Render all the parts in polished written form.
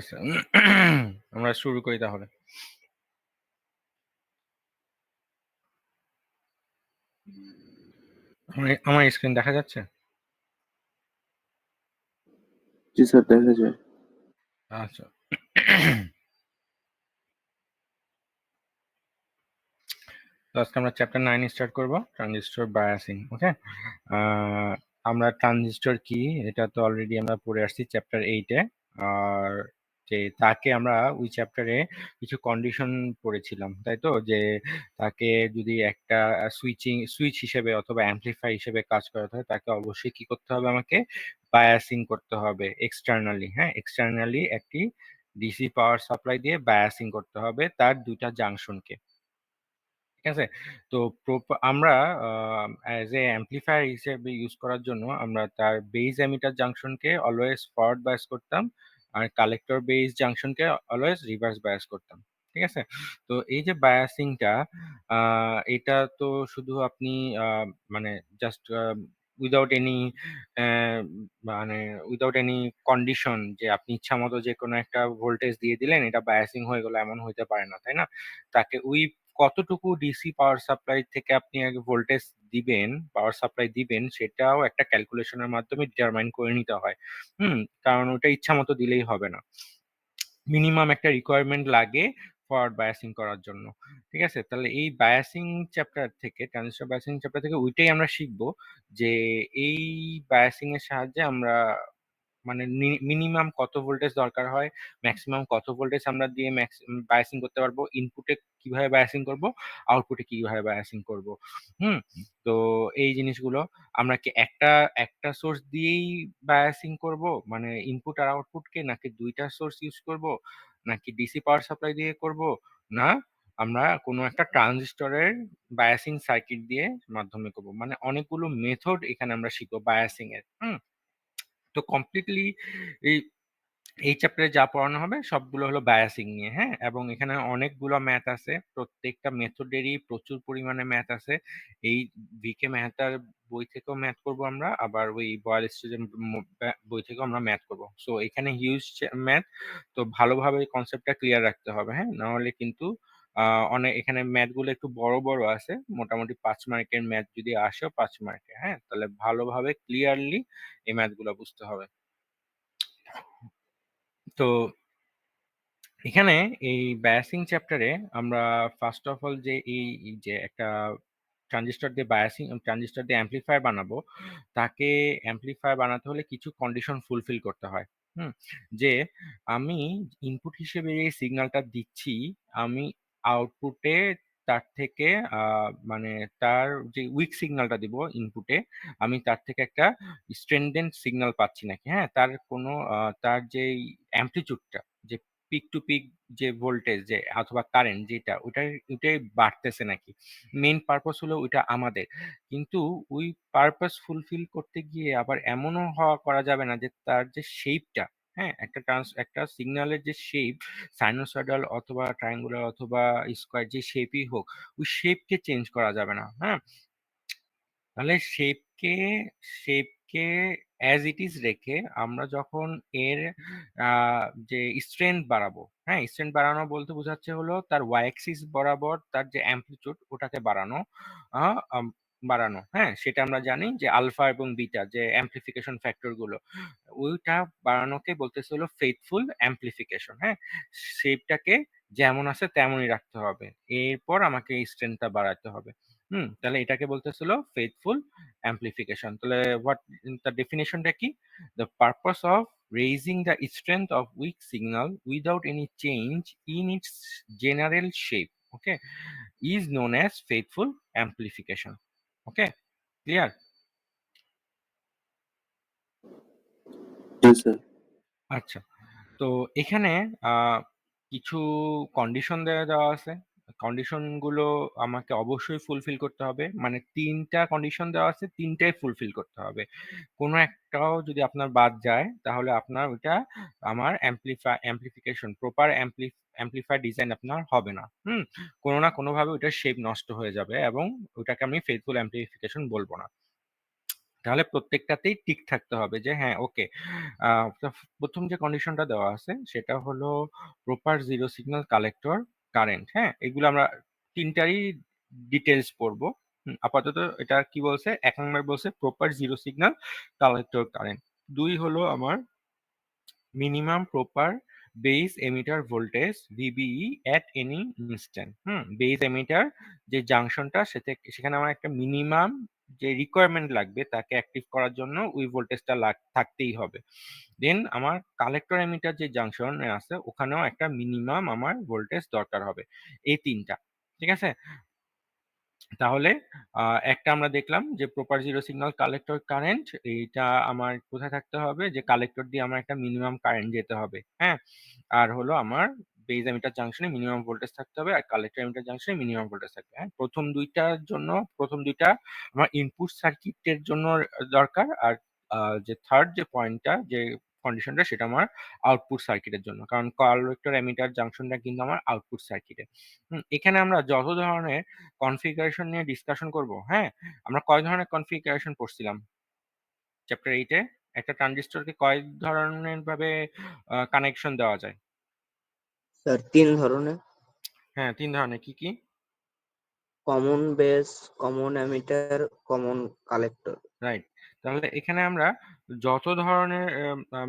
আচ্ছা, আমরা শুরু করি তাহলে। আমার স্ক্রিন দেখা যাচ্ছে? জি স্যার, দেখা যায়। আচ্ছা। তো আজকে আমরা চ্যাপ্টার 9 স্টার্ট করব, ট্রানজিস্টর বায়াসিং। ওকে, আমরা ট্রানজিস্টর কি এটা তো অলরেডি আমরা পড়ে আসছি চ্যাপ্টার 8-এ। আর যে তাকে আমরা ওই চ্যাপ্টারে কিছু কন্ডিশন পড়েছিলাম, তাই তো, যে তাকে যদি একটা সুইচ হিসেবে অথবা অ্যাম্পলিফাই হিসেবে কাজ করাতে হয়, তাকে অবশ্যই কি করতে হবে, আমাকে বায়াসিং করতে হবে এক্সটার্নালি। হ্যাঁ, এক্সটার্নালি একটি ডিসি পাওয়ার সাপ্লাই দিয়ে বায়াসিং করতে হবে তার দুইটা জাংশনকে। ঠিক আছে। তো আমরা অ্যাজ এ অ্যাম্পলিফায়ার হিসেবে ইউজ করার জন্য আমরা তার বেজ এমিটার জাংশনকে অলওয়েজ ফরওয়ার্ড বায়াস করতাম, আর কালেক্টর বেজ জাংশনকে অলওয়েজ রিভার্স বায়াস করতাম। ঠিক আছে। তো এই যে বায়াসিংটা, এটা তো শুধু আপনি মানে জাস্ট উইদাউট এনি মানে উইদাউট এনি কন্ডিশন যে আপনি ইচ্ছা মতো যে কোনো একটা ভোল্টেজ দিয়ে দিলেন এটা বায়াসিং হয়ে গেল, এমন হইতে পারে না, তাই না? তাকে ওই কতটুকু ডিসি পাওয়ার সাপ্লাই থেকে আপনি আগে ভোল্টেজ দিবেন, পাওয়ার সাপ্লাই দিবেন, সেটাও একটা ক্যালকুলেশনের মাধ্যমে ডিটারমাইন করে নিতে হয়। কারণ ওটা ইচ্ছা মতো দিলেই হবে না, মিনিমাম একটা রিকোয়ারমেন্ট লাগে ফরওয়ার্ড বায়াসিং করার জন্য। ঠিক আছে। তাহলে এই বায়াসিং চ্যাপ্টার থেকে, ট্রানজিস্টর বায়াসিং চ্যাপ্টার থেকে ওইটাই আমরা শিখবো, যে এই বায়াসিং এর সাহায্যে আমরা মানে মিনিমাম কত ভোল্টেজ দরকার হয়, ম্যাক্সিমাম কত ভোল্টেজ আমরা দিয়ে বায়াসিং করতে পারবো, ইনপুটে কিভাবে বায়াসিং করব, আউটপুটে কিভাবে বায়াসিং করব। হুম তো এই জিনিসগুলো আমরা কি একটা একটা সোর্স দিয়েই বায়াসিং করব, মানে ইনপুট আর আউটপুটকে, নাকি দুইটা সোর্স ইউজ করব, নাকি ডিসি পাওয়ার সাপ্লাই দিয়ে করব, না আমরা কোনো একটা ট্রানজিস্টরের বায়াসিং সার্কিট দিয়ে মাধ্যমে করব, মানে অনেকগুলো মেথড এখানে আমরা শিখবো বায়াসিং এর। তো কমপ্লিটলি এই এই চ্যাপ্টারে যা পড়ানো হবে সবগুলো হলো বায়াসিং নিয়ে। হ্যাঁ, এবং এখানে অনেকগুলো ম্যাথ আছে, প্রত্যেকটা মেথডেরই প্রচুর পরিমাণে ম্যাথ আছে। এই ভিকে মেহতার বই থেকেও ম্যাথ করব আমরা, আবার ওই বয়েল স্টুডেন্ট বই থেকেও আমরা ম্যাথ করব। সো এখানে হিউজ ম্যাথ, তো ভালোভাবে কনসেপ্টটা ক্লিয়ার রাখতে হবে। হ্যাঁ, না হলে কিন্তু অনেক এখানে ম্যাথ গুলো একটু বড় বড় আছে, মোটামুটি 5 মার্কের ম্যাথ যদি আসে 5 মার্কের, হ্যাঁ, তাহলে ভালোভাবে ক্লিয়ারলি এই ম্যাথ গুলো বুঝতে হবে। তো এখানে এই বায়াসিং চ্যাপ্টারে আমরা ফার্স্ট অফ অল যে এই যে একটা ট্রানজিস্টর দিয়ে অ্যাম্পলিফায়ার বানাবো, তাকে অ্যাম্পলিফায়ার বানাতে হলে কিছু কন্ডিশন ফুলফিল করতে হয়। হুম যে আমি ইনপুট হিসেবে যে সিগন্যালটা দিচ্ছি, আমি আউটপুটে তার থেকে মানে তার যে উইক সিগন্যালটা দিব ইনপুটে, আমি তার থেকে একটা স্ট্রেনডেন্ট সিগন্যাল পাচ্ছি নাকি, হ্যাঁ, তার কোনো তার যে অ্যামপ্লিচিউডটা, যে পিক টু পিক যে ভোল্টেজ যে অথবা কারেন্ট যেটা, ওইটাই বাড়তেছে নাকি। মেইন পারপাস হলো ওইটা আমাদের, কিন্তু ওই পারপাস ফুলফিল করতে গিয়ে আবার এমনও হওয়া করা যাবে না যে তার যে শেপটা, হ্যাঁ, একটা সিগন্যালের যে শেপ, সাইনোসয়েডাল অথবা ট্রায়াঙ্গুলার অথবা স্কোয়ার, যে শেপই হোক, ওই শেপকে চেঞ্জ করা যাবে না। হ্যাঁ, তাহলে শেপকে অ্যাজ ইট ইজ রেখে আমরা যখন এর যে স্ট্রেংথ বাড়াবো, হ্যাঁ, স্ট্রেংথ বাড়ানো বলতে বোঝাচ্ছে হলো তার ওয়াই অ্যাক্সিস বরাবর তার যে অ্যামপ্লিটিউড ওটাকে বাড়ানো, আহ, আম, বাড়ানো, হ্যাঁ, সেটা আমরা জানি যে আলফা এবং বিটা যে অ্যাম্পলিফিকেশন ফ্যাক্টর গুলো, ওইটা বাড়ানোকে বলতেছে হলো ফেথফুল অ্যাম্পলিফিকেশন। হ্যাঁ, শেপটাকে যেমন আছে তেমনই রাখতে হবে, এরপর আমাকে স্ট্রেংথটা বাড়াতে হবে। তাহলে এটাকে বলতেছিল ফেথফুল অ্যাম্পলিফিকেশন। তাহলে হোয়াট, তার ডেফিনেশনটা কি? The purpose of raising the strength of weak signal without any change in its general shape, okay, is known as faithful amplification. Okay, clear? জি স্যার। আচ্ছা। তো এখানে আহ, কিছু কন্ডিশন দেওয়া দেওয়া আছে, কন্ডিশন গুলো আমাকে অবশ্যই ফুলফিল করতে হবে, মানে 3টা কন্ডিশন দেওয়া আছে, 3টাই ফুলফিল করতে হবে। কোনো একটাও যদি আপনার বাদ যায় তাহলে আপনার ওইটা আমার অ্যাম্পলিফিকেশন প্রপার অ্যাম্পলিফায়ার ডিজাইন আপনার হবে না। কোনো না কোনো ভাবে ওইটার শেপ নষ্ট হয়ে যাবে এবং ওটাকে আমি ফেথফুল অ্যাম্পলিফিকেশন বলবো না। তাহলে প্রত্যেকটাতেই টিক থাকতে হবে যে হ্যাঁ ওকে। তো প্রথম যে কন্ডিশনটা দেওয়া আছে সেটা হলো proper zero signal collector current. হ্যাঁ, এগুলো আমরা তিনটারই ডিটেলস পড়বো। আপাতত এটা কি বলছে, 1 নম্বর বলছে proper zero signal collector current. 2 হলো আমার minimum proper base emitter voltage VBE at any instant. Base emitter যে জাংশনটা সেখানে আমার একটা মিনিমাম যে রিকোয়ারমেন্ট লাগবে তাকে অ্যাক্টিভ করার জন্য ওই ভোল্টেজটা থাকতেই হবে। দেন আমার কালেক্টর এমিটার যে জাংশন আছে ওখানেও একটা মিনিমাম আমার ভোল্টেজ দরকার হবে। এই তিনটা, ঠিক আছে। তাহলে একটা আমরা দেখলাম যে proper zero signal collector current, এইটা আমার কোথায় থাকতে হবে, যে কালেক্টর দিয়ে আমার একটা মিনিমাম কারেন্ট যেতে হবে। হ্যাঁ, আর হলো আমার বেজ এমিটার জাংশনে মিনিমাম ভোল্টেজ থাকতে হবে, আর কালেক্টর এমিটার জাংশনে মিনিমাম ভোল্টেজ থাকবে। হ্যাঁ, প্রথম দুইটা আমার ইনপুট সার্কিটের জন্য দরকার, আর যে থার্ড যে পয়েন্টটা যে কন্ডিশনটা সেটা আমার আউটপুট সার্কিটের জন্য, কারণ কালেক্টর এমিটার জাংশনটা কিন্তু আমার আউটপুট সার্কিটে। এখানে আমরা যত ধরনের কনফিগারেশন নিয়ে ডিসকাশন করব। হ্যাঁ, আমরা কয় ধরনের কনফিগারেশন পড়ছিলাম চ্যাপ্টার 8 এ? একটা ট্রানজিস্টরকে কয় ধরনের ভাবে কানেকশন দেওয়া যায়? স্যার 3 ধরনের। হ্যাঁ, 3 ধরনের। কি কি? Common base, common emitter, common collector. Right. তাহলে এখানে আমরা যত ধরনের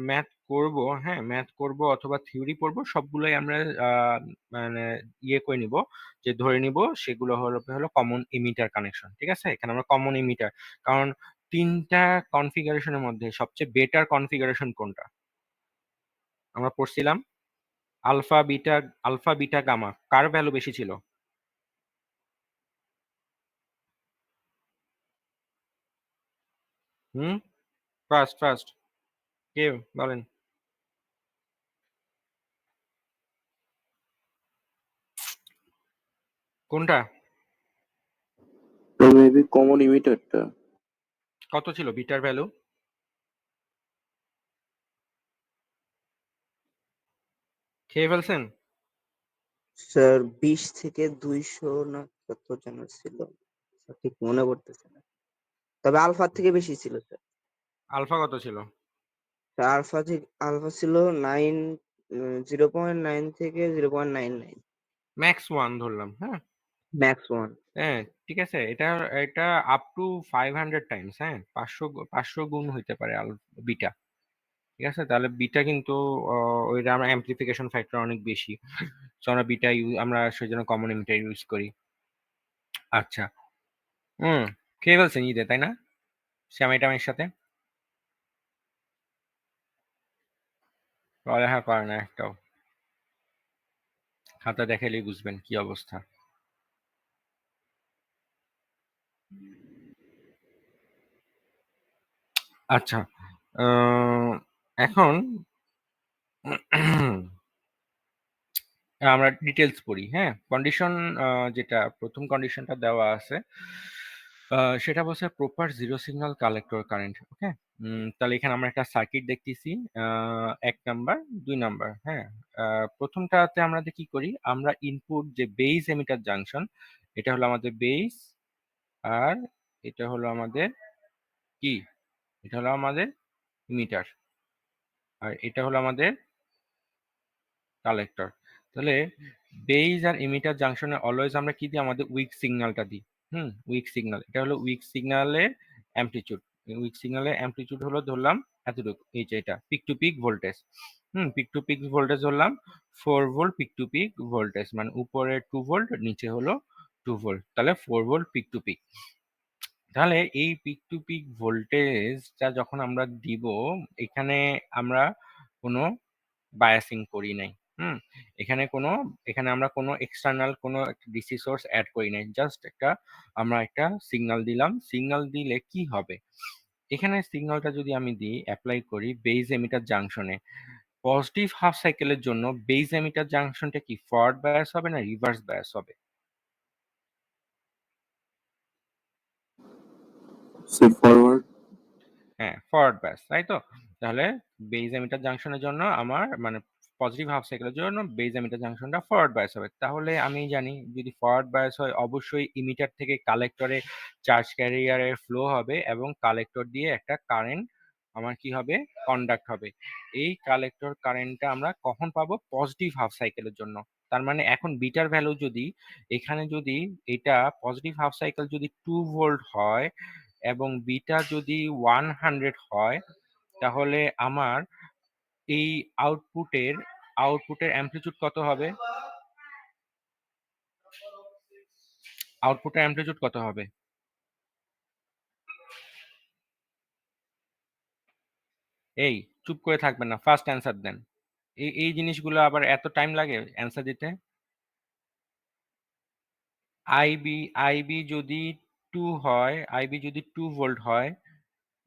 ম্যাথ করব, হ্যাঁ ম্যাথ করব অথবা থিওরি পড়ব, সবগুলোই আমরা মানে ইয়ে করে নিব, যে ধরে নিব সেগুলো হলো কমন ইমিটার কানেকশন। ঠিক আছে, এখানে আমরা কমন ইমিটার, কারণ তিনটা কনফিগারেশনের মধ্যে সবচেয়ে বেটার কনফিগারেশন কোনটা আমরা পড়ছিলাম? Alpha beta, alpha beta gamma কার ভ্যালু বেশি ছিল? হুম, ফার্স্ট ফার্স্ট কে বলেন? কোনটা? তো মেবি কমন ইমিটারটা। কত ছিল বিটার ভ্যালু? খেয়ে ফেলছেন? স্যার 20 থেকে 200 না কত যেন ছিল, স্যার ঠিক মনে পড়তেছে না, তবে আলফার থেকে বেশি ছিল স্যার। আলফা কত ছিল? স্যার আলফা ছিল 0.9 থেকে 0.99। ম্যাক্স ওয়ান ধরলাম, হ্যাঁ। ম্যাক্স 1। হ্যাঁ, ঠিক আছে, এটা এটা আপ টু 500 টাইমস, হ্যাঁ 500 গুণ হইতে পারে বিটা। ঠিক আছে, তাহলে বিটা কিন্তু ওইটা আমরা অ্যাম্পলিফিকেশন ফ্যাক্টর অনেক বেশি, তো আমরা বিটা আমরা সেই জন্য কমন এমিটার ইউজ করি। আচ্ছা। হুম, খেয়ে ফেলছেন ঈদে তাই না শ্যামাই টামের সাথে? পড়ালেখা করে না একটাও, খাতা দেখাইলেই বুঝবেন কি অবস্থা। আচ্ছা, এখন আমরা ডিটেলস পড়ি। হ্যাঁ, কন্ডিশন যেটা প্রথম কন্ডিশনটা দেওয়া আছে সেটা বলছে proper zero signal collector current. Okay, তাহলে এখানে আমরা একটা সার্কিট দেখতেছি, 1 নাম্বার 2 নাম্বার। হ্যাঁ, প্রথমটাতে আমরা কি করি, আমরা ইনপুট যে বেস এমিটার জাংশন, এটা হলো আমাদের বেস, আর এটা হলো আমাদের কি, এটা হলো আমাদের ইমিটার, আর এটা হলো আমাদের কালেক্টর। তাহলে বেজ আর ইমিটার জাংশনে অলওয়েজ আমরা কি দিই, আমাদের উইক সিগন্যালটা দিই। উইক সিগন্যাল, এটা হলো উইক সিগন্যালের অ্যামপ্লিটিউড। উইক সিগন্যালের অ্যামপ্লিটিউড হলো ধরলাম এতটুকু, এই যে এটা peak to peak voltage. Peak to peak voltage ধরলাম 4 volt peak to peak voltage, মানে উপরে 2 ভোল্ট নিচে হলো 2 ভোল্ট, তাহলে 4 ভোল্ট পিক টু পিক। তাহলে এই পিক টু পিক ভোল্টেজটা যখন আমরা দিব, এখানে আমরা কোনো বায়াসিং করি নাই। হুম, এখানে আমরা কোনো এক্সটার্নাল কোনো ডিসি সোর্স অ্যাড করি নাই, জাস্ট আমরা একটা সিগন্যাল দিলাম। সিগন্যাল দিলে কি হবে, এখানে সিগন্যালটা যদি আমি দিই অ্যাপ্লাই করি বেজ এমিটার জাংশনে, পজিটিভ হাফ সাইকেলের জন্য বেজ এমিটার জাংশনটা কি ফরওয়ার্ড বায়াস হবে না রিভার্স বায়াস হবে? সে ফরওয়ার্ড। হ্যাঁ, ফরওয়ার্ড বায়াস, তাই তো। তাহলে বেজ এমিটার জাংশনের জন্য আমার মানে পজিটিভ হাফ সাইকেলের জন্য বেজ এমিটার জাংশনটা ফরওয়ার্ড বায়াস হবে। তাহলে আমি জানি যদি ফরওয়ার্ড বায়াস হয় অবশ্যই ইমিটার থেকে কালেক্টরে চার্জ ক্যারিয়ারের ফ্লো হবে এবং কালেক্টর দিয়ে একটা কারেন্ট আমার কি হবে, কন্ডাক্ট হবে। এই কালেক্টর কারেন্টটা আমরা কখন পাবো, পজিটিভ হাফ সাইকেলের জন্য। তার মানে এখন বিটার ভ্যালু যদি এখানে যদি এটা পজিটিভ হাফ সাইকেল যদি 2 ভোল্ট হয় এবং বিটা যদি 100 হয়, তাহলে আমার এই আউটপুটের অ্যামপ্লিটিউড কত হবে, আউটপুটের অ্যামপ্লিটিউড কত হবে? এই চুপ করে থাকবেন না, ফার্স্ট অ্যান্সার দেন। এই জিনিসগুলো আবার এত টাইম লাগে অ্যান্সার দিতে? আইবি আইবি যদি 2 হয়, আইবি যদি 2 ভোল্ট হয়,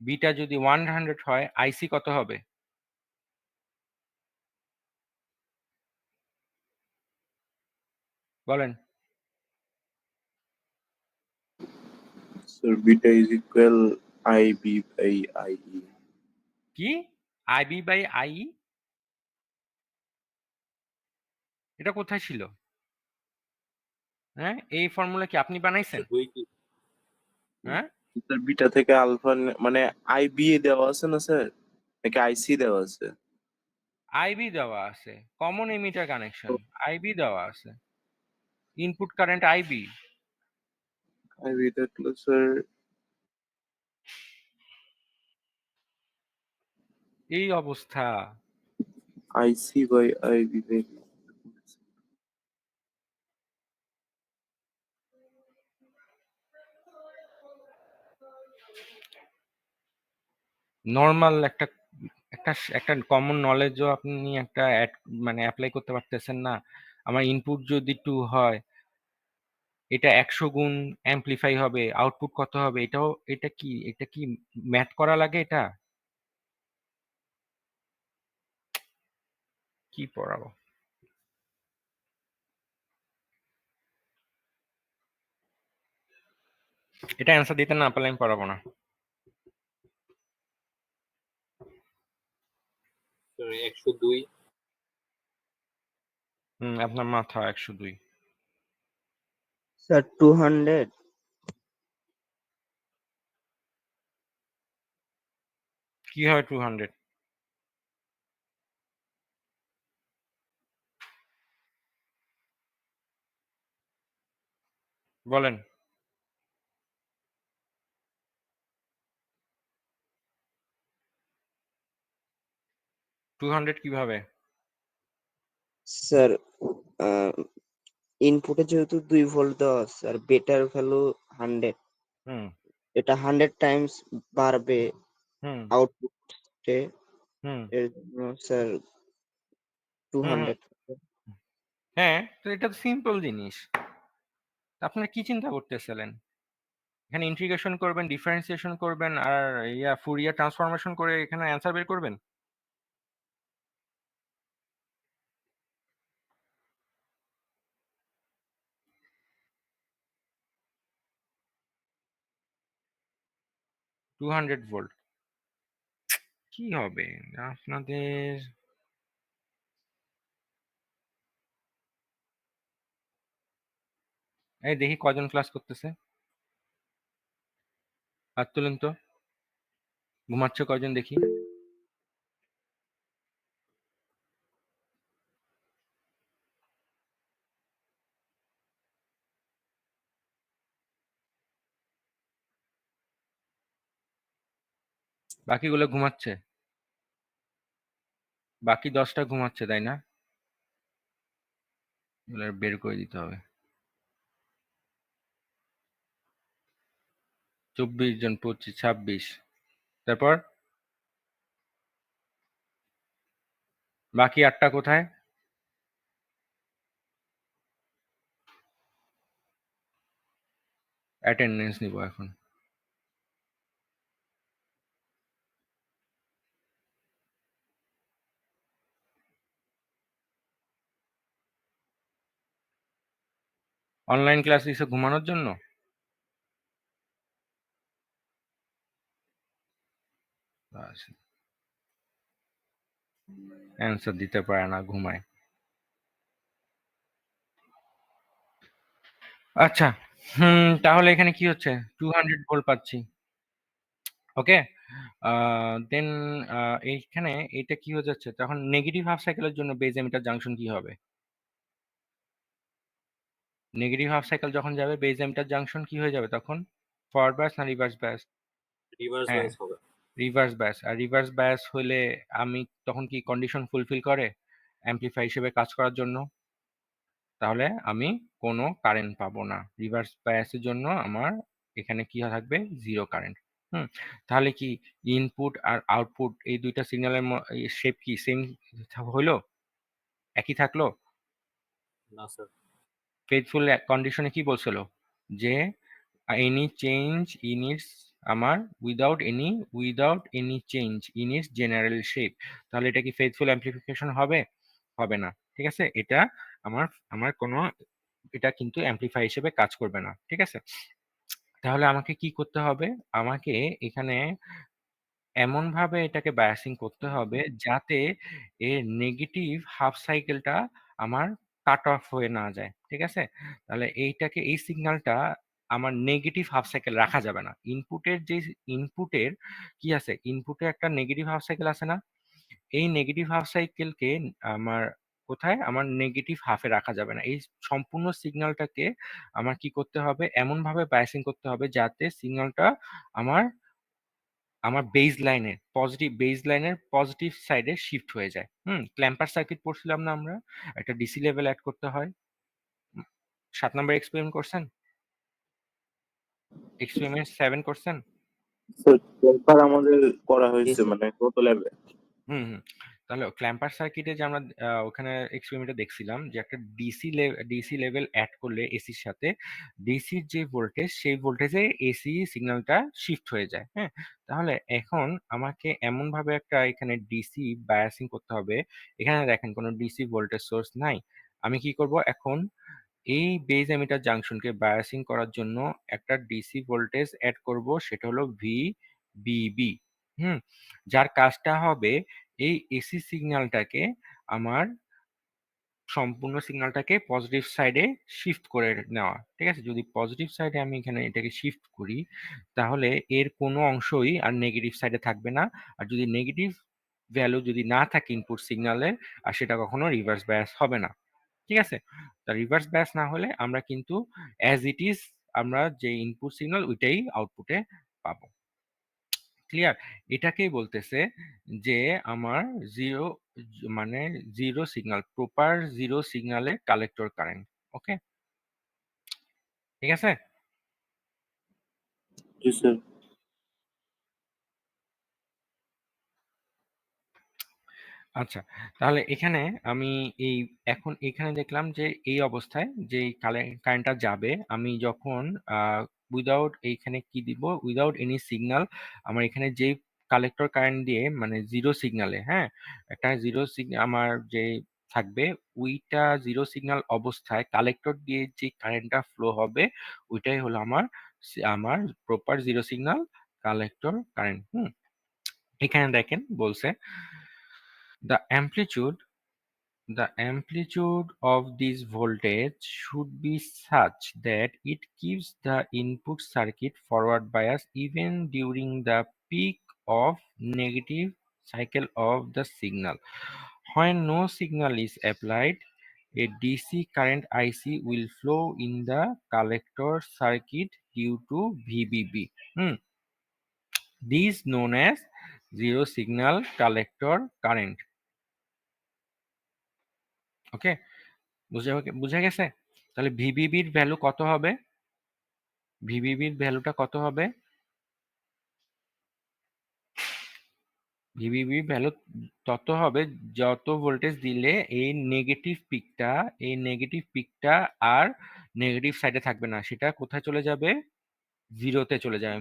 বিটা যদি 100 হয়, আইসি কত হবে বলেন? Sir, beta is equal IB by IE. কি আইবি বাই আই? এটা কোথায় ছিল? হ্যাঁ, এই ফর্মুলা কি আপনি বানাইছেন? হ্যাঁ, স্যার বিটা থেকে আলফা মানে আইবি দেওয়া আছে না স্যার, নাকি আইসি দেওয়া আছে? আইবি দেওয়া আছে, কমন এমিটার কানেকশন, আইবি দেওয়া আছে, ইনপুট কারেন্ট আইবি। আইবি থাকলে স্যার এই অবস্থা। IC by IB by. Normal একটা একটা একটা কমন নলেজও আপনি একটা মানে অ্যাপ্লাই করতে পারতেছেন না। আমার ইনপুট যদি 2 হয়, এটা 100 গুণ অ্যাম্পলিফাই হবে, আউটপুট কত হবে, এটা কি ম্যাথ করা লাগে? এটা কি পড়াবো? এটা অ্যান্সার দিতে না পারলে আমি পড়াবো না। 102। আপনার মাথা 102। স্যার 200। কি হয় 200? বলেন। 200 কিভাবে? স্যার ইনপুটে যেহেতু 2 ভোল্ট দেওয়া আছে আর বেটার ভ্যালু 100, হুম এটা 100 টাইমস বাড়বে হুম আউটপুটে। হুম এর জন্য স্যার হুম হুম 200। হ্যাঁ, তো এটা তো সিম্পল জিনিস। আপনারা কি চিন্তা করতেছিলেন? এখানে ইন্টিগ্রেশন করবেন, ডিফারেন্সিয়েশন করবেন, আর ফুরিয়ার ট্রান্সফরমেশন করে এখানে অ্যান্সার বের করবেন। 200 ভোল্ট কি হবে আপনাদের? এই দেখি কজন ক্লাস করতেছে, হাত তুলেন তো। ঘুমাচ্ছে কজন দেখি? বাকিগুলো ঘুমাচ্ছে, বাকি 10টা ঘুমাচ্ছে, তাই না? এগুলো বের করে দিতে হবে। 24 জন, 25, 26। তারপর বাকি 8টা কোথায়? অ্যাটেন্ডেন্স নিব এখন। অনলাইন ক্লাস দিছে ঘুমানোর জন্য? আচ্ছা। অ্যান্সার দিতে পারে না, ঘুমায়। আচ্ছা, তাহলে এখানে কি হচ্ছে? 200 ভোল্ট পাচ্ছি। ওকে? দেন এইখানে এটা কি হয়ে যাচ্ছে? তখন নেগেটিভ হাফ সাইকেলের জন্য বেজ এমিটার জাংশন কি হবে? নেগেটিভ হাফ সাইকেল যখন যাবে বেজ এমিটার জাংশন কি হয়ে যাবে তখন? ফরওয়ার্ড বায়াস না রিভার্স বায়াস? রিভার্স হ্যাঁ, বায়াস হবে। Reverse bias. আর রিভার্স বায়াস হলে আমি তখন কি কন্ডিশন ফুলফিল করে অ্যামপ্লিফায়ার হিসেবে কাজ করার জন্য? তাহলে আমি কোনো কারেন্ট পাবো না। রিভার্স বায়াসের জন্য আমার এখানে কি থাকবে? 0 কারেন্ট। তাহলে কি ইনপুট আর আউটপুট এই ২ টা সিগন্যালের শেপ কি সেম হইলো? একই থাকলো? না স্যার। ফেইথফুল কন্ডিশনে কি বলছিল? যে any change in its আমার without any change in its general shape। তাহলে এটা কি ফেইথফুল অ্যামপ্লিফিকেশন হবে? হবে না। ঠিক আছে? এটা আমার আমার কোনো এটা কিন্তু অ্যামপ্লিফায়ার হিসেবে কাজ করবে না। ঠিক আছে? তাহলে আমাকে কি করতে হবে? আমাকে এখানে এমনভাবে এটাকে বায়াসিং করতে হবে যাতে এর নেগেটিভ হাফ সাইকেলটা আমার কাট অফ হয়ে না যায়। ঠিক আছে? তাহলে এই সিগন্যালটা আমার নেগেটিভ হাফ সাইকেল রাখা যাবে না। ইনপুটের কি আছে? ইনপুটে একটা নেগেটিভ হাফ সাইকেল আছে না? এই নেগেটিভ হাফ সাইকেলকে আমার কোথায়? আমার নেগেটিভ হাফে রাখা যাবে না। এই সম্পূর্ণ সিগন্যালটাকে আমার কি করতে হবে? এমনভাবে বায়াসিং করতে হবে যাতে সিগন্যালটা আমার আমার বেজ লাইনের পজিটিভ সাইডে শিফট হয়ে যায়। ক্ল্যাম্পার সার্কিট পড়ছিলাম না আমরা? একটা ডিসি লেভেল এড করতে হয়। ৭ নাম্বার এক্সপেরিমেন্ট করছেন? এক্সপেরিমেন্ট 7 করছেন? স্যার টেম্পার আমাদের করা জি হয়েছে স্যার। মানে কত লেভেল? হুম, হুম। তাহলে ক্ল্যাম্পার সার্কিটে যে আমরা ওখানে এক্সপেরিমেন্টে দেখছিলাম যে একটা ডিসি লেভেল এড করলে এসির সাথে ডিসির যে ভোল্টেজ সেই ভোল্টেজে এসি সিগন্যালটা শিফট হয়ে যায়। হ্যাঁ? তাহলে এখন আমাকে এমনভাবে একটা এখানে ডিসি বায়াসিং করতে হবে। এখানে দেখেন কোনো ডিসি ভোল্টেজ সোর্স নাই। আমি কি করব এখন এই বেজ এমিটার জাংশনকে বায়াসিং করার জন্য একটা ডিসি ভোল্টেজ এড করব সেটা হলো ভিবিবি। হুম? যার কাজটা হবে এই এসি সিগন্যালটাকে আমার সম্পূর্ণ সিগন্যালটাকে পজিটিভ সাইডে শিফট করে নেওয়া। ঠিক আছে? যদি পজিটিভ সাইডে আমি এখানে এটাকে শিফট করি তাহলে এর কোনো অংশই আর নেগেটিভ সাইডে থাকবে না। আর যদি নেগেটিভ ভ্যালু যদি না থাকে ইনপুট সিগন্যালের আর সেটা কখনো রিভার্স বায়াস হবে না। ঠিক আছে? তা রিভার্স বায়াস না হলে আমরা কিন্তু অ্যাজ ইট ইজ আমরা যে ইনপুট সিগন্যাল ওইটাই আউটপুটে পাবো। ক্লিয়ার? এটাকেই বলতেছে যে আমার 0 মানে 0 সিগন্যাল, প্রপার 0 সিগন্যালে কালেক্টর কারেন্ট। ওকে? ঠিক আছে? জি স্যার। আচ্ছা, তাহলে এখানে আমি এই এখন এখানে দেখলাম যে এই অবস্থায় যেই কারেন্টটা যাবে আমি যখন উইদাউট এইখানে কি দিব? উইদাউট এনি সিগন্যাল আমার এখানে যেই কালেক্টর কারেন্ট দিয়ে মানে 0 সিগন্যালে, হ্যাঁ? একটা 0 আমার যে থাকবে ওইটা 0 সিগন্যাল অবস্থায় কালেক্টর দিয়ে যে কারেন্টটা ফ্লো হবে ওইটাই হলো আমার প্রপার 0 সিগন্যাল কালেক্টর কারেন্ট। এখানে দেখেন বলছে the amplitude The amplitude of this voltage should be such that it keeps the input circuit forward bias even during the peak of negative cycle of the signal. When no signal is applied, a DC current IC will flow in the collector circuit due to VBB. This is known as zero signal collector current. ওকে? বুঝা গেছে? তাহলে ভিবিবির value কত হবে? ভিবিবির ভ্যালুটা কত হবে? ভিবিবির value তত হবে যত ভোল্টেজ দিলে এই নেগেটিভ পিকটা আর নেগেটিভ সাইডে থাকবে না। সেটা কোথায় চলে যাবে? 0 তে চলে যাবে।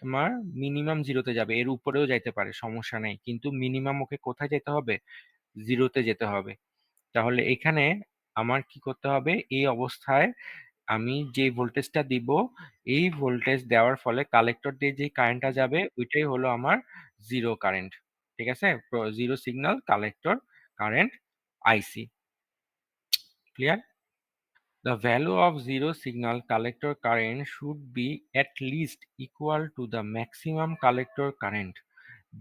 আমার মিনিমাম 0 তে যাবে। এর উপরেও যাইতে পারে, সমস্যা নাই। কিন্তু মিনিমাম ওকে কোথায় যেতে হবে? 0 তে যেতে হবে। তাহলে এখানে আমার কি করতে হবে? এই অবস্থায় আমি যে ভোল্টেজটা দিব এই ভোল্টেজ দেওয়ার ফলে কালেক্টর দিয়ে যে কারেন্টটা যাবে ওইটাই হলো আমার 0 কারেন্ট। ঠিক আছে, zero signal collector current IC. Clear? The value of zero signal collector current should be at least equal to the maximum collector current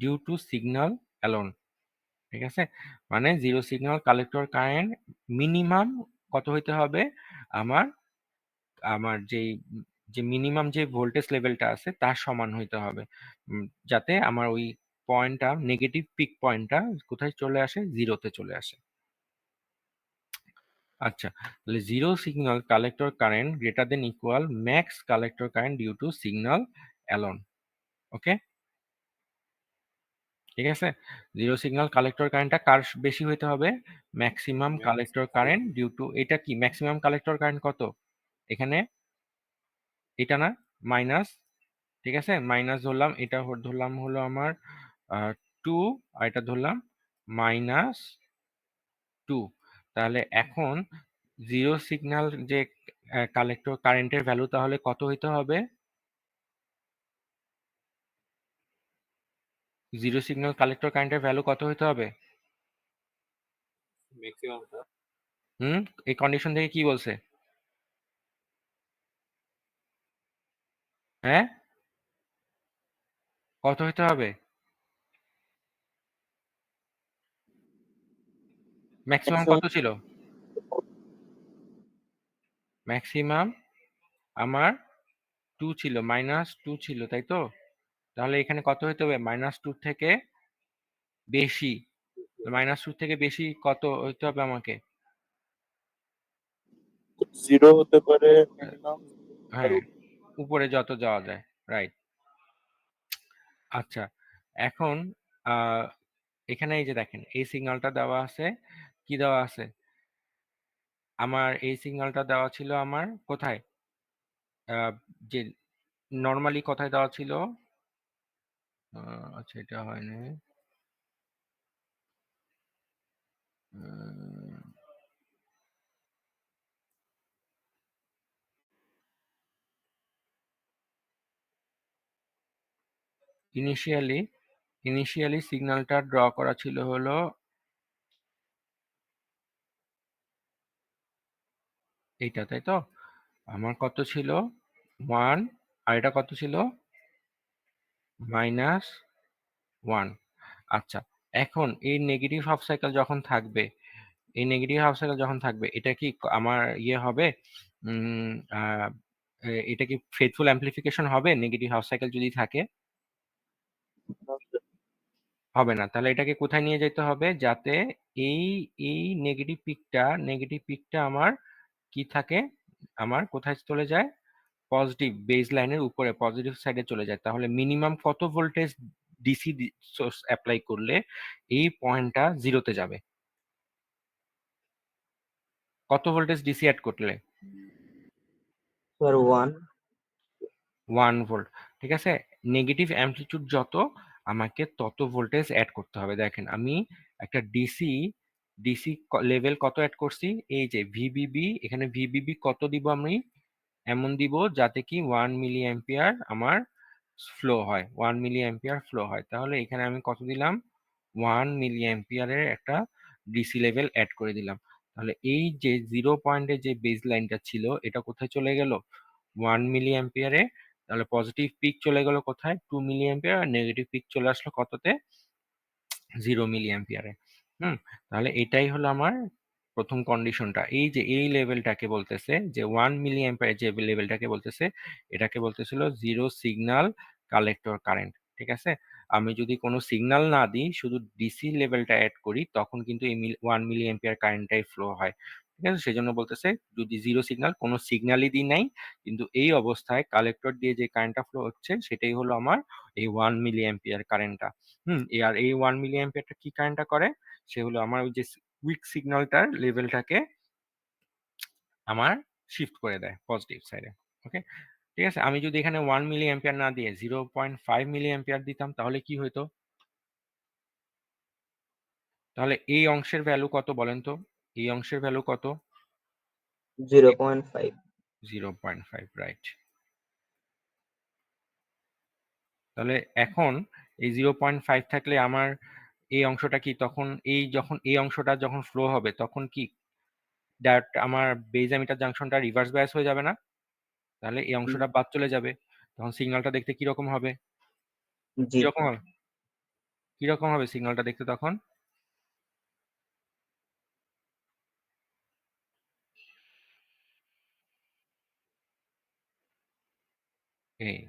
due to signal alone. ঠিক আছে, মানে zero signal collector current minimum কত হইতে হবে, আমার আমার যেই যে মিনিমাম যে ভোল্টেজ লেভেলটা আছে তার সমান হইতে হবে, যাতে আমার ওই পয়েন্টটা নেগেটিভ পিক পয়েন্টটা কোথায় চলে আসে, জিরোতে চলে আসে। আচ্ছা, তাহলে zero signal collector current greater than equal max collector current due to signal alone. Okay, ঠিক আছে, জিরো সিগন্যাল কালেক্টর কারেন্টটা কার বেশি হইতে হবে, maximum collector current due to, এটা কি ম্যাক্সিমাম কালেক্টর কারেন্ট কত এখানে, এটা না, মাইনাস, ঠিক আছে, মাইনাস ধরলাম, এটা ধরলাম হলো আমার 2, আর এটা ধরলাম -2। তাহলে এখন জিরো সিগন্যাল যে কালেক্টর কারেন্টের ভ্যালু তাহলে কত হইতে হবে, জিরো সিগন্যাল কালেক্টর কারেন্টের ভ্যালু কত হইতে হবে, maximum টা এই কন্ডিশন থেকে কি বলছে, হ্যাঁ কত হইতে হবে, ম্যাক্সিমাম কত ছিল, ম্যাক্সিমাম আমার 2 ছিল, -2 ছিল, তাই তো? তাহলে এখানে কত হইতে হবে, -2 থেকে বেশি, -2 থেকে বেশি কত হইতে হবে আমাকে, জিরো হতে পারে মিনিমাম। হ্যাঁ উপরে যত যাওয়া যায়, রাইট। আচ্ছা, এখন আহ, এখানে এই যে দেখেন এই সিগন্যালটা দেওয়া আছে, কি দেওয়া আছে, আমার এই সিগন্যালটা দেওয়া ছিল আমার কোথায়, যে নর্মালি কোথায় দেওয়া ছিল, আচ্ছা এটা হয়নি, ইনিশিয়ালি সিগন্যালটা ড্র করা ছিল হলো এইটা, তাই তো? আমার কত ছিল 1, আর এটা কত ছিল -1। আচ্ছা, এখন এই নেগেটিভ হাফ সাইকেল যখন থাকবে, এই নেগেটিভ হাফ সাইকেল যখন থাকবে, এটা কি আমার ইয়ে হবে, উম, আহ, এটা কি ফেথফুল অ্যাম্পলিফিকেশন হবে নেগেটিভ হাফ সাইকেল যদি থাকে, হবে না। তাহলে এটাকে কোথায় নিয়ে যেতে হবে, যাতে এই এই নেগেটিভ পিকটা আমার কি থাকে, আমার কোথায় চলে যায়, পজিটিভ বেস লাইনের উপরে পজিটিভ সাইডে চলে যায়। তাহলে মিনিমাম কত ভোল্টেজ ডিসি সোর্স অ্যাপ্লাই করলে এই পয়েন্টটা জিরোতে যাবে, কত ভোল্টেজ ডিসি অ্যাড করলে, স্যার 1। 1 ভোল্ট, ঠিক আছে, নেগেটিভ অ্যামপ্লিটিউড যত আমাকে তত ভোল্টেজ অ্যাড করতে হবে। দেখেন আমি একটা ডিসি লেভেল কত অ্যাড করছি, এই যে ভিবিবি, এখানে ভিবিবি কত দিব আমি, এমন দিব যাতে কি 1 মিলি অ্যাম্পিয়ার আমার ফ্লো হয়, 1 মিলি অ্যাম্পিয়ার ফ্লো হয়। তাহলে এখানে আমি কত দিলাম, 1 মিলি অ্যাম্পিয়ারের একটা ডিসি লেভেল অ্যাড করে দিলাম। তাহলে এই যে 0 পয়েন্টে যে বেস লাইনটা ছিল এটা কোথায় চলে গেল, 1 মিলি অ্যাম্পিয়ারে। তাহলে পজিটিভ পিক চলে গেল কোথায়, 2 মিলি অ্যাম্পিয়ার, আর নেগেটিভ পিক চলে আসলো কততে, 0 মিলি অ্যাম্পিয়ারে। তাহলে এটাই হলো আমার প্রথম কন্ডিশনটা। এই যে এই লেভেলটাকে বলতেছে যে 1 মিলি অ্যাম্পিয়ার যে লেভেলটাকে বলতেছে, এটাকে বলতেছিল জিরো সিগন্যাল কালেক্টর কারেন্ট। ঠিক আছে, আমি যদি কোনো সিগন্যাল না দিই, শুধু ডিসি লেভেলটা অ্যাড করি, তখন কিন্তু এই 1 মিলি অ্যাম্পিয়ার কারেন্টটাই ফ্লো হয়। ঠিক আছে, সেজন্য বলতেছে যদি জিরো সিগন্যাল, কোনো সিগন্যালই দিই নাই, কিন্তু এই অবস্থায় কালেক্টর দিয়ে যে কারেন্টটা ফ্লো হচ্ছে সেটাই হলো আমার এই 1 মিলি অ্যাম্পিয়ার কারেন্টটা। আর এই 1 মিলি অ্যাম্পিয়ারটা কি কারেন্টটা করে, সে হলো আমার ওই যে উইক সিগন্যালটার লেভেলটাকে আমার শিফট করে দেয় পজিটিভ সাইডে। ওকে, ঠিক আছে, আমি যদি এখানে 1 মিলি অ্যাম্পিয়ার না দিয়ে 0.5 মিলি অ্যাম্পিয়ার দিতাম তাহলে কি হইতো, তাহলে এই অংশের ভ্যালু কত বলেন তো, এই অংশের ভ্যালু কত, 0.5। 0.5, রাইট। তাহলে এখন এই 0.5 থাকলে আমার এই অংশটা কি তখন যখন এই অংশটা যখন ফ্লো হবে তখন কি ডায়োড আমার বেজ এমিটার জাংশনটা রিভার্স বায়াস হয়ে যাবে না? তাহলে এই অংশটা বাদ চলে যাবে। তখন সিগন্যালটা দেখতে কিরকম হবে? জি কিরকম স্যার। হবে? কিরকম হবে সিগন্যালটা দেখতে তখন? এই,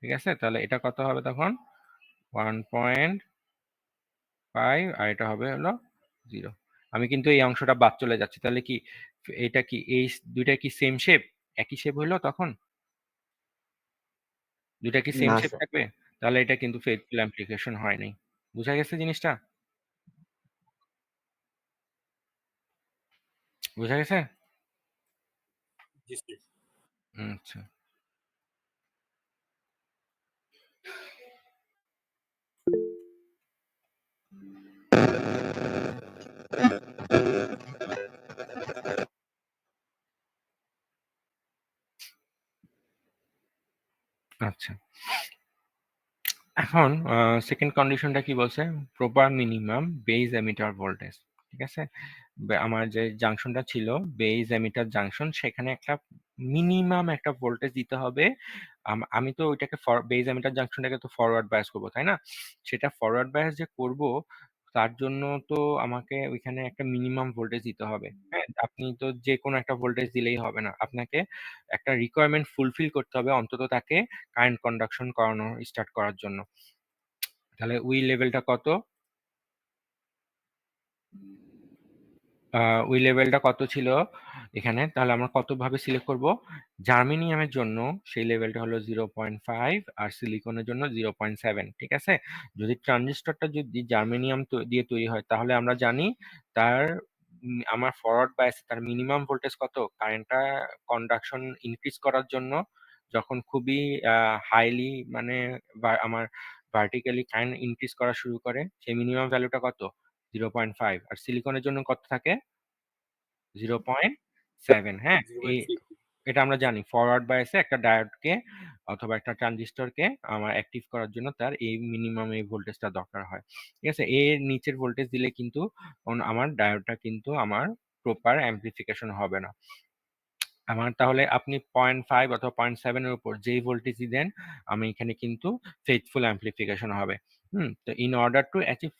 ঠিক আছে? তাহলে এটা কত হবে তখন? 1.5 আর এটা হবে হলো 0। আমি কিন্তু এই অংশটা বাদ চলে যাচ্ছি। তাহলে কি এটা কি এই দুইটা কি সেম শেপ? একই শেপ হইলো তখন? দুইটা কি সেম না শেপ স্যার। থাকবে? তাহলে এটা কিন্তু ফেথফুল অ্যাপ্লিকেশন হয় নাই। বুঝা গেছে জিনিসটা? বুঝা গেছে? जी सर। আচ্ছা। আচ্ছা। এখন সেকেন্ড কন্ডিশনটা কি বলছে? Proper minimum base emitter voltage. ঠিক আছে? আমার যে জাংশনটা ছিল বেজ এমিটার জাংশন, সেখানে একটা মিনিমাম একটা ভোল্টেজ দিতে হবে। আমি তো ওইটাকে বেজ এমিটার জাংশনটাকে তো ফরওয়ার্ড বায়াস করবো, তাই না? সেটা ফরওয়ার্ড বায়াস যে করব, তার জন্য তো আমাকে ওইখানে একটা মিনিমাম ভোল্টেজ দিতে হবে। হ্যাঁ, আপনি তো যে কোনো একটা ভোল্টেজ দিলেই হবে না, আপনাকে একটা রিকোয়ারমেন্ট ফুলফিল করতে হবে অন্তত তাকে কারেন্ট কন্ডাকশন করানো স্টার্ট করার জন্য। তাহলে ওই লেভেলটা কত? ওই লেভেলটা কত ছিল এখানে? তাহলে আমরা কত ভাবে সিলেক্ট করব? জার্মেনিয়ামের জন্য সেই লেভেলটা হলো 0.5 আর সিলিকনের জন্য 0.7। ঠিক আছে? যদি ট্রানজিস্টরটা যদি জার্মেনিয়াম দিয়ে তৈরি হয় তাহলে আমরা জানি তার আমার ফরওয়ার্ড বায়াসে তার মিনিমাম ভোল্টেজ কত? কারেন্টটা কন্ডাকশন ইনক্রিজ করার জন্য যখন খুবই হাইলি মানে আমার ভার্টিক্যালি কারেন্ট ইনক্রিজ করা শুরু করে, সেই মিনিমাম ভ্যালুটা কত? 0.5। আর সিলিকনের জন্য কত থাকে? 0.7। হ্যাঁ, এটা আমরা জানি ফরওয়ার্ড বায়াসে একটা ডায়োডকে অথবা একটা ট্রানজিস্টরকে আমার অ্যাক্টিভ করার জন্য তার এই মিনিমাম এই ভোল্টেজটা দরকার হয়। ঠিক আছে? এর নিচের ভোল্টেজ দিলে কিন্তু আমার ডায়োডটা কিন্তু আমার প্রপার অ্যাম্প্লিফিকেশন হবে না। আমার তাহলে আপনি 0.5 অথবা 0.7 এর উপর যেই ভোল্টেজই দেন, আমি এখানে কিন্তু ফেথফুল অ্যাম্প্লিফিকেশন হবে। তো in order to achieve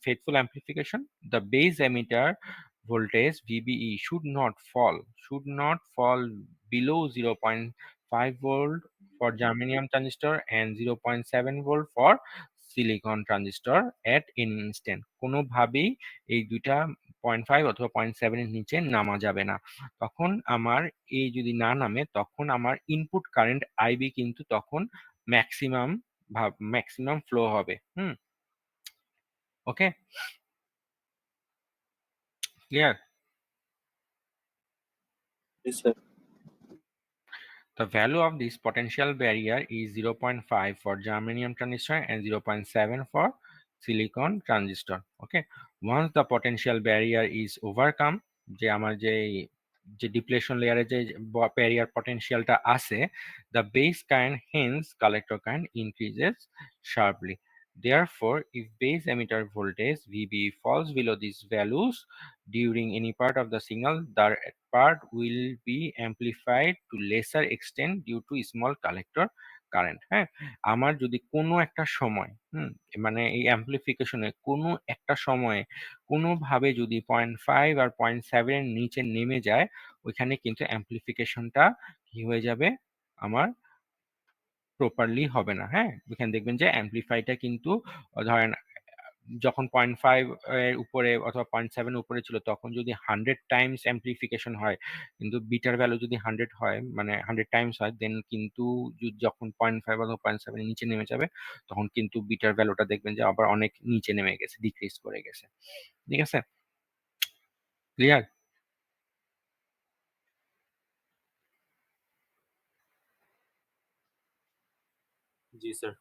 faithful amplification, the base emitter voltage VBE should not fall below 0.5 volt for germanium transistor and 0.7 volt for silicon transistor at any instant। কোনোভাবেই এই দুইটা 0.5 অথবা 0.7 এর নিচে নামা যাবে না। তখন আমার এই যদি না নামে তখন আমার ইনপুট কারেন্ট আইবি কিন্তু তখন ম্যাক্সিমাম ম্যাক্সিমাম ফ্লো হবে। Okay, clear? जी sir. The value of this potential barrier is 0.5 for germanium transistor and 0.7 for silicon transistor. Okay, once the potential barrier is overcome, যে আমার যে ডিপ্লেশন লেয়ারে যে barrier পটেনশিয়ালটা আছে, the base current hence collector current increases sharply. Therefore, if base emitter voltage VB falls below these values during any part of the signal, the part will be amplified to lesser extent due to small collector current। হ্যাঁ, আমার যদি কোনো একটা সময় মানে এই অ্যাম্প্লিফিকেশনে কোনো একটা সময়ে কোনোভাবে যদি 0.5 আর 0.7 এর নিচে নেমে যায়, ওইখানে কিন্তু অ্যাম্প্লিফিকেশনটা কি হয়ে যাবে? আমার প্রপারলি হবে না। হ্যাঁ, এখানে দেখবেন যে অ্যাম্প্লিফাইটা কিন্তু ধরেন যখন 0.5 এর উপরে অথবা 0.7 উপরে ছিল তখন যদি 100 টাইমস অ্যাম্প্লিফিকেশন হয়, কিন্তু বিটার ভ্যালু যদি 100 হয় মানে 100 টাইমস হয়, দেন কিন্তু যখন 0.5 অথবা 0.7 এর নিচে নেমে যাবে তখন কিন্তু বিটার ভ্যালুটা দেখবেন যে আবার অনেক নিচে নেমে গেছে, ডিক্রিজ করে গেছে। ঠিক আছে? ক্লিয়ার? जी सर।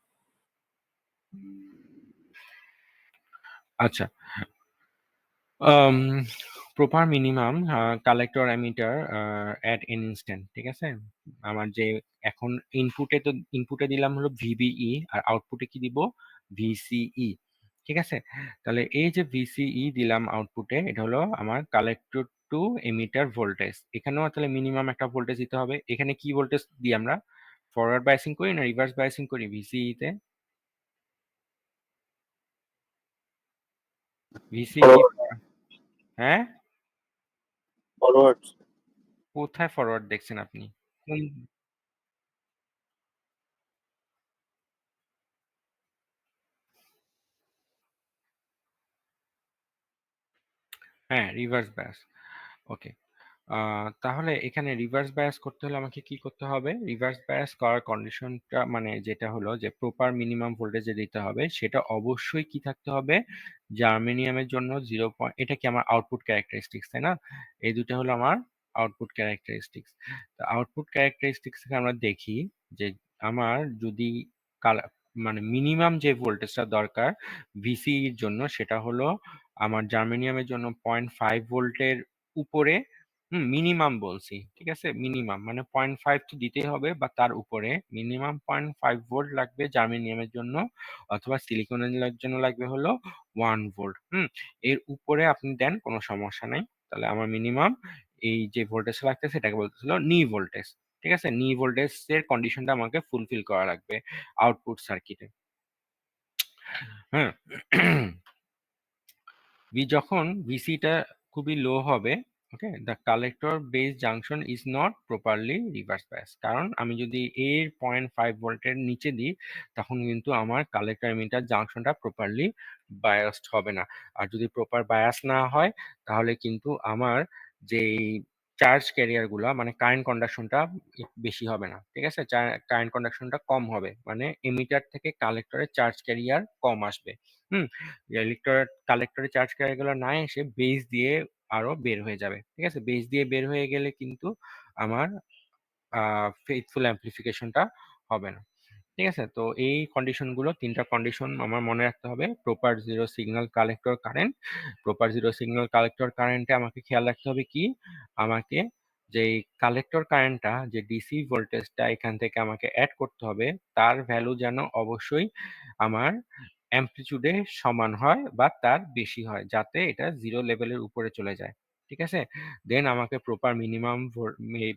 আচ্ছা। Proper minimum collector emitter at N instant. ঠিক আছে? আমার যে এখন ইনপুটে দিলাম হলো ভিবিই আর আউটপুটে কি দিব? ভিসিই। ঠিক আছে? তাহলে এই যে VCE দিলাম আউটপুটে, এটা হলো আমার কালেক্টর টু এমিটার ভোল্টেজ। এখানেও তাহলে মিনিমাম একটা ভোল্টেজ দিতে হবে। এখানে কি ভোল্টেজ দিই আমরা? ফরওয়ার্ড বায়াসিং করি না রিভার্স বায়াসিং করি VCE তে? VCE কি হ্যাঁ? ফরওয়ার্ড। কোথায় ফরওয়ার্ড দেখছেন আপনি? কোন হ্যাঁ, রিভার্স বায়াস। ওকে। তাহলে এখানে রিভার্স বায়াস করতে হলে আমাকে কি করতে হবে? রিভার্স বায়াস করার কন্ডিশনটা মানে যেটা হলো যে প্রপার মিনিমাম ভোল্টেজে দিতে হবে, সেটা অবশ্যই কি থাকতে হবে? জার্মেনিয়ামের জন্য 0. এটা কি আমার আউটপুট ক্যারেক্টারিস্টিক্স, তাই না? এই দুটো হলো আমার আউটপুট ক্যারেক্টারিস্টিক্স। তো আউটপুট ক্যারেক্টারিস্টিক্স থেকে আমরা দেখি যে আমার যদি কালা মানে মিনিমাম যে ভোল্টেজটা দরকার ভিসিইর জন্য, সেটা হলো আমার জার্মেনিয়ামের জন্য 0.5 ভোল্টের উপরে। মিনিমাম বলছি, ঠিক আছে? মিনিমাম মানে 0.5 তো দিতেই হবে বা তার উপরে। মিনিমাম 0.5 ভোল্ট লাগবে জার্মেনিয়ামের জন্য, অথবা সিলিকনের জন্য লাগবে হলো 1 ভোল্ট। এর উপরে আপনি দেন কোনো সমস্যা নাই। তাহলে আমার মিনিমাম এই যে ভোল্টেজ লাগতেছে এটাকে বলতেছিল নি ভোল্টেজ। ঠিক আছে, নি ভোল্টেজ এর কন্ডিশনটা আমাকে ফুলফিল করা লাগবে আউটপুট সার্কিটে। হ্যাঁ। যখন ভিসিটা খুবই লো হবে, okay, the collector base junction is not properly reverse bias. কারণ আমি যদি এর 0.5 ভোল্টের নিচে দিই, তখন কিন্তু আমার কালেক্টর এমিটার জাংশনটা প্রপারলি বায়াসড হবে না। আর যদি প্রপার বায়াস না হয়, তাহলে কিন্তু আমার যেই চার্জ ক্যারিয়ার গুলা মানে কারেন্ট কন্ডাকশনটা বেশি হবে না। ঠিক আছে, কারেন্ট কন্ডাকশনটা কম হবে, মানে এমিটার থেকে কালেক্টরের চার্জ ক্যারিয়ার কম আসবে। হুম কালেক্টরে চার্জ ক্যারিয়ার গুলো না এসে বেস দিয়ে আরো বের হয়ে যাবে। ঠিক আছে, বেস দিয়ে বের হয়ে গেলে কিন্তু আমার ফেইথফুল অ্যাম্প্লিফিকেশনটা হবে না। ঠিক আছে, তো এই কন্ডিশনগুলো, তিনটা কন্ডিশন আমার মনে রাখতে হবে। Proper zero signal collector current, proper zero signal collector কারেন্টে আমাকে খেয়াল রাখতে হবে কি, আমাকে যে কালেক্টর কারেন্টটা যে ডিসি ভোল্টেজটা এখান থেকে আমাকে অ্যাড করতে হবে, তার ভ্যালু যেন অবশ্যই আমার অ্যামপ্লিটিউডে সমান হয় বা তার বেশি হয়, যাতে এটা জিরো লেভেলের উপরে চলে যায়। ঠিক আছে, দেন আমাকে proper minimum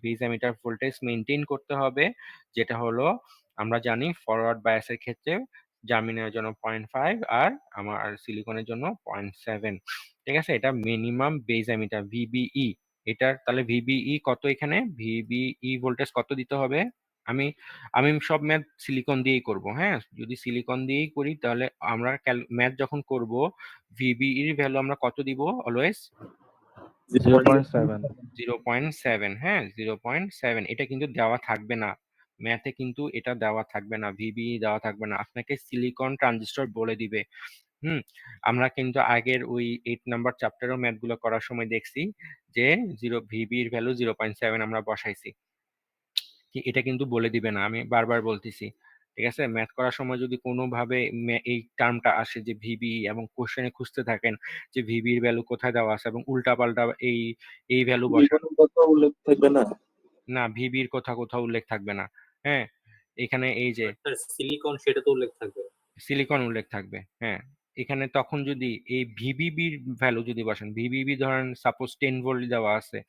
base emitter voltage maintain করতে হবে, যেটা হলো আমরা জানি ফরওয়ার্ড বায়াসের ক্ষেত্রে জার্মিনের জন্য 0.5 আর আমার সিলিকনের জন্য 0.7। ঠিক আছে, এটা মিনিমাম বেজ এমিটার ভিবিই। এটার তাহলে ভিবিই কত? এখানে ভিবিই ভোল্টেজ কত দিতে হবে? আমি আমি সব ম্যাথ সিলিকন দিয়েই করব। হ্যাঁ, যদি সিলিকন দিয়েই করি তাহলে আমরা ম্যাথ যখন করব, ভিবিই এর ভ্যালু আমরা কত দিব অলওয়েজ? 0.7 0.7। হ্যাঁ, 0.7। এটা কিন্তু দেওয়া থাকবে না ম্যাথে, কিন্তু এটা দেওয়া থাকবে না, ভিবিই দেওয়া থাকবে না, আপনাকে সিলিকন ট্রানজিস্টর বলে দিবে। হুম আমরা কিন্তু আগের ওই 8 নাম্বার চ্যাপ্টারও ম্যাথ গুলো করার সময় দেখছি যে ভিবি এর ভ্যালু 0.7 আমরা বসাইছি। এটা কিন্তু বলে দিবে না, আমি বারবার বলতেছি। ঠিক আছে, ম্যাথ করার সময় যদি কোনোভাবে এই টার্মটা আসে যে ভিবি, এবং কোশ্চেনে খুঁজতে থাকেন যে ভিবি এর ভ্যালু কোথায় দেওয়া আছে, এবং উল্টা পাল্টা এই এই ভ্যালু বসান, এখানে কোথাও উল্লেখ থাকবে না। না ভিবির কোথাও উল্লেখ থাকবে না। হ্যাঁ, এখানে এই যে স্যার সিলিকন সেটা তো উল্লেখ থাকবে। সিলিকন উল্লেখ থাকবে। হ্যাঁ, এখানে তখন যদি এই ভিবিবির ভ্যালু যদি বসান, ভিবিবি ধরেন সাপোজ 10 ভোল্ট দেওয়া আছে,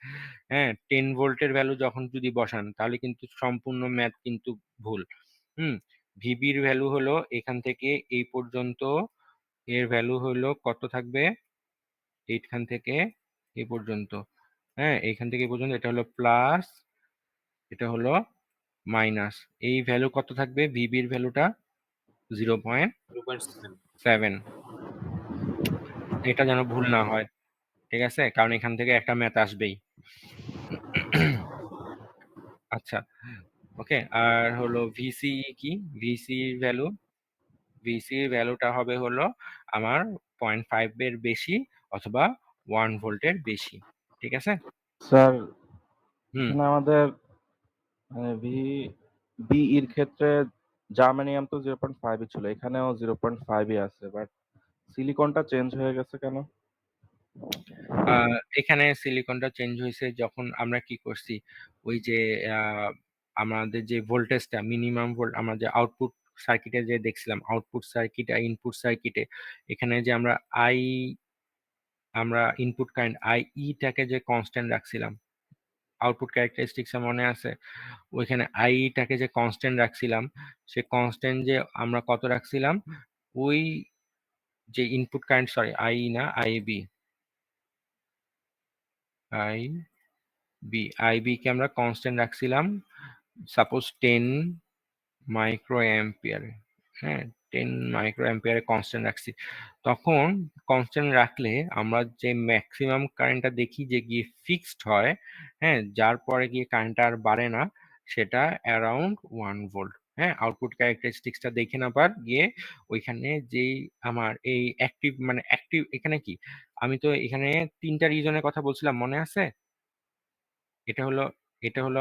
হ্যাঁ 10 ভোল্টের ভ্যালু যখন যদি বসান, তাহলে কিন্তু সম্পূর্ণ ম্যাথ কিন্তু ভুল। হুম ভিবির ভ্যালু হলো এখান থেকে এই পর্যন্ত, এর ভ্যালু হলো কত থাকবে? এইখান থেকে এই পর্যন্ত। হ্যাঁ, এইখান থেকে এই পর্যন্ত এটা হলো প্লাস, এটা হলো মাইনাস। এই ভ্যালু কত থাকবে? ভিবির ভ্যালুটা 0.7। 0.7। এটা যেন ভুল না হয়। ঠিক আছে, কারণ এখান থেকে একটা ম্যাথ আসবেই। আচ্ছা, ওকে। আর হলো ভিসিই কি? ভিসি ভ্যালুটা হবে হলো আমার 0.5 এর বেশি অথবা 1 ভোল্টের বেশি। ঠিক আছে। স্যার, হুম এখানে আমাদের ভি বিইর ক্ষেত্রে জার্মানিয়াম তো 0.5 ছিল, এখানেও 0.5 আছে, বাট সিলিকনটা চেঞ্জ হয়ে গেছে কেন? এখানে সিলিকনটা চেঞ্জ হয়েছে যখন আমরা কি করছি, ওই যে আমাদের যে ভোল্টেজটা মিনিমাম ভোল্ট, আমরা যে আউটপুট সার্কিটে যে দেখছিলাম আউটপুট সার্কিট আর ইনপুট সার্কিটে এখানে যে আমরা ইনপুট কারেন্ট টাকে যে কনস্ট্যান্ট রাখছিলাম, আউটপুট ক্যারেক্টারিস্টিক্স মনে আছে? ওইখানে টাকে যে কনস্ট্যান্ট রাখছিলাম, সে কনস্ট্যান্ট যে আমরা কত রাখছিলাম, ওই যে ইনপুট কারেন্ট, সরি না আইবি কে আমরা কনস্ট্যান্ট রাখছিলাম সাপোজ 10 মাইক্রো অ্যাম্পিয়ারে। হ্যাঁ, 10 মাইক্রো অ্যাম্পিয়ারে কনস্ট্যান্ট রাখছি। তখন কনস্ট্যান্ট রাখলে আমরা যে ম্যাক্সিমাম কারেন্টটা দেখি যে গিয়ে ফিক্সড হয়, হ্যাঁ, যার পরে গিয়ে কারেন্টটা আর বাড়ে না, সেটা অ্যারাউন্ড 1 ভোল্ট। হ্যাঁ, আউটপুট ক্যারেক্টারিস্টিক্সটা দেখে নেবার গিয়ে ওইখানে যেই আমার এই অ্যাক্টিভ এখানে কি, আমি তো এখানে 3টা রিজনের কথা বলছিলাম, মনে আছে? এটা হলো এটা হলো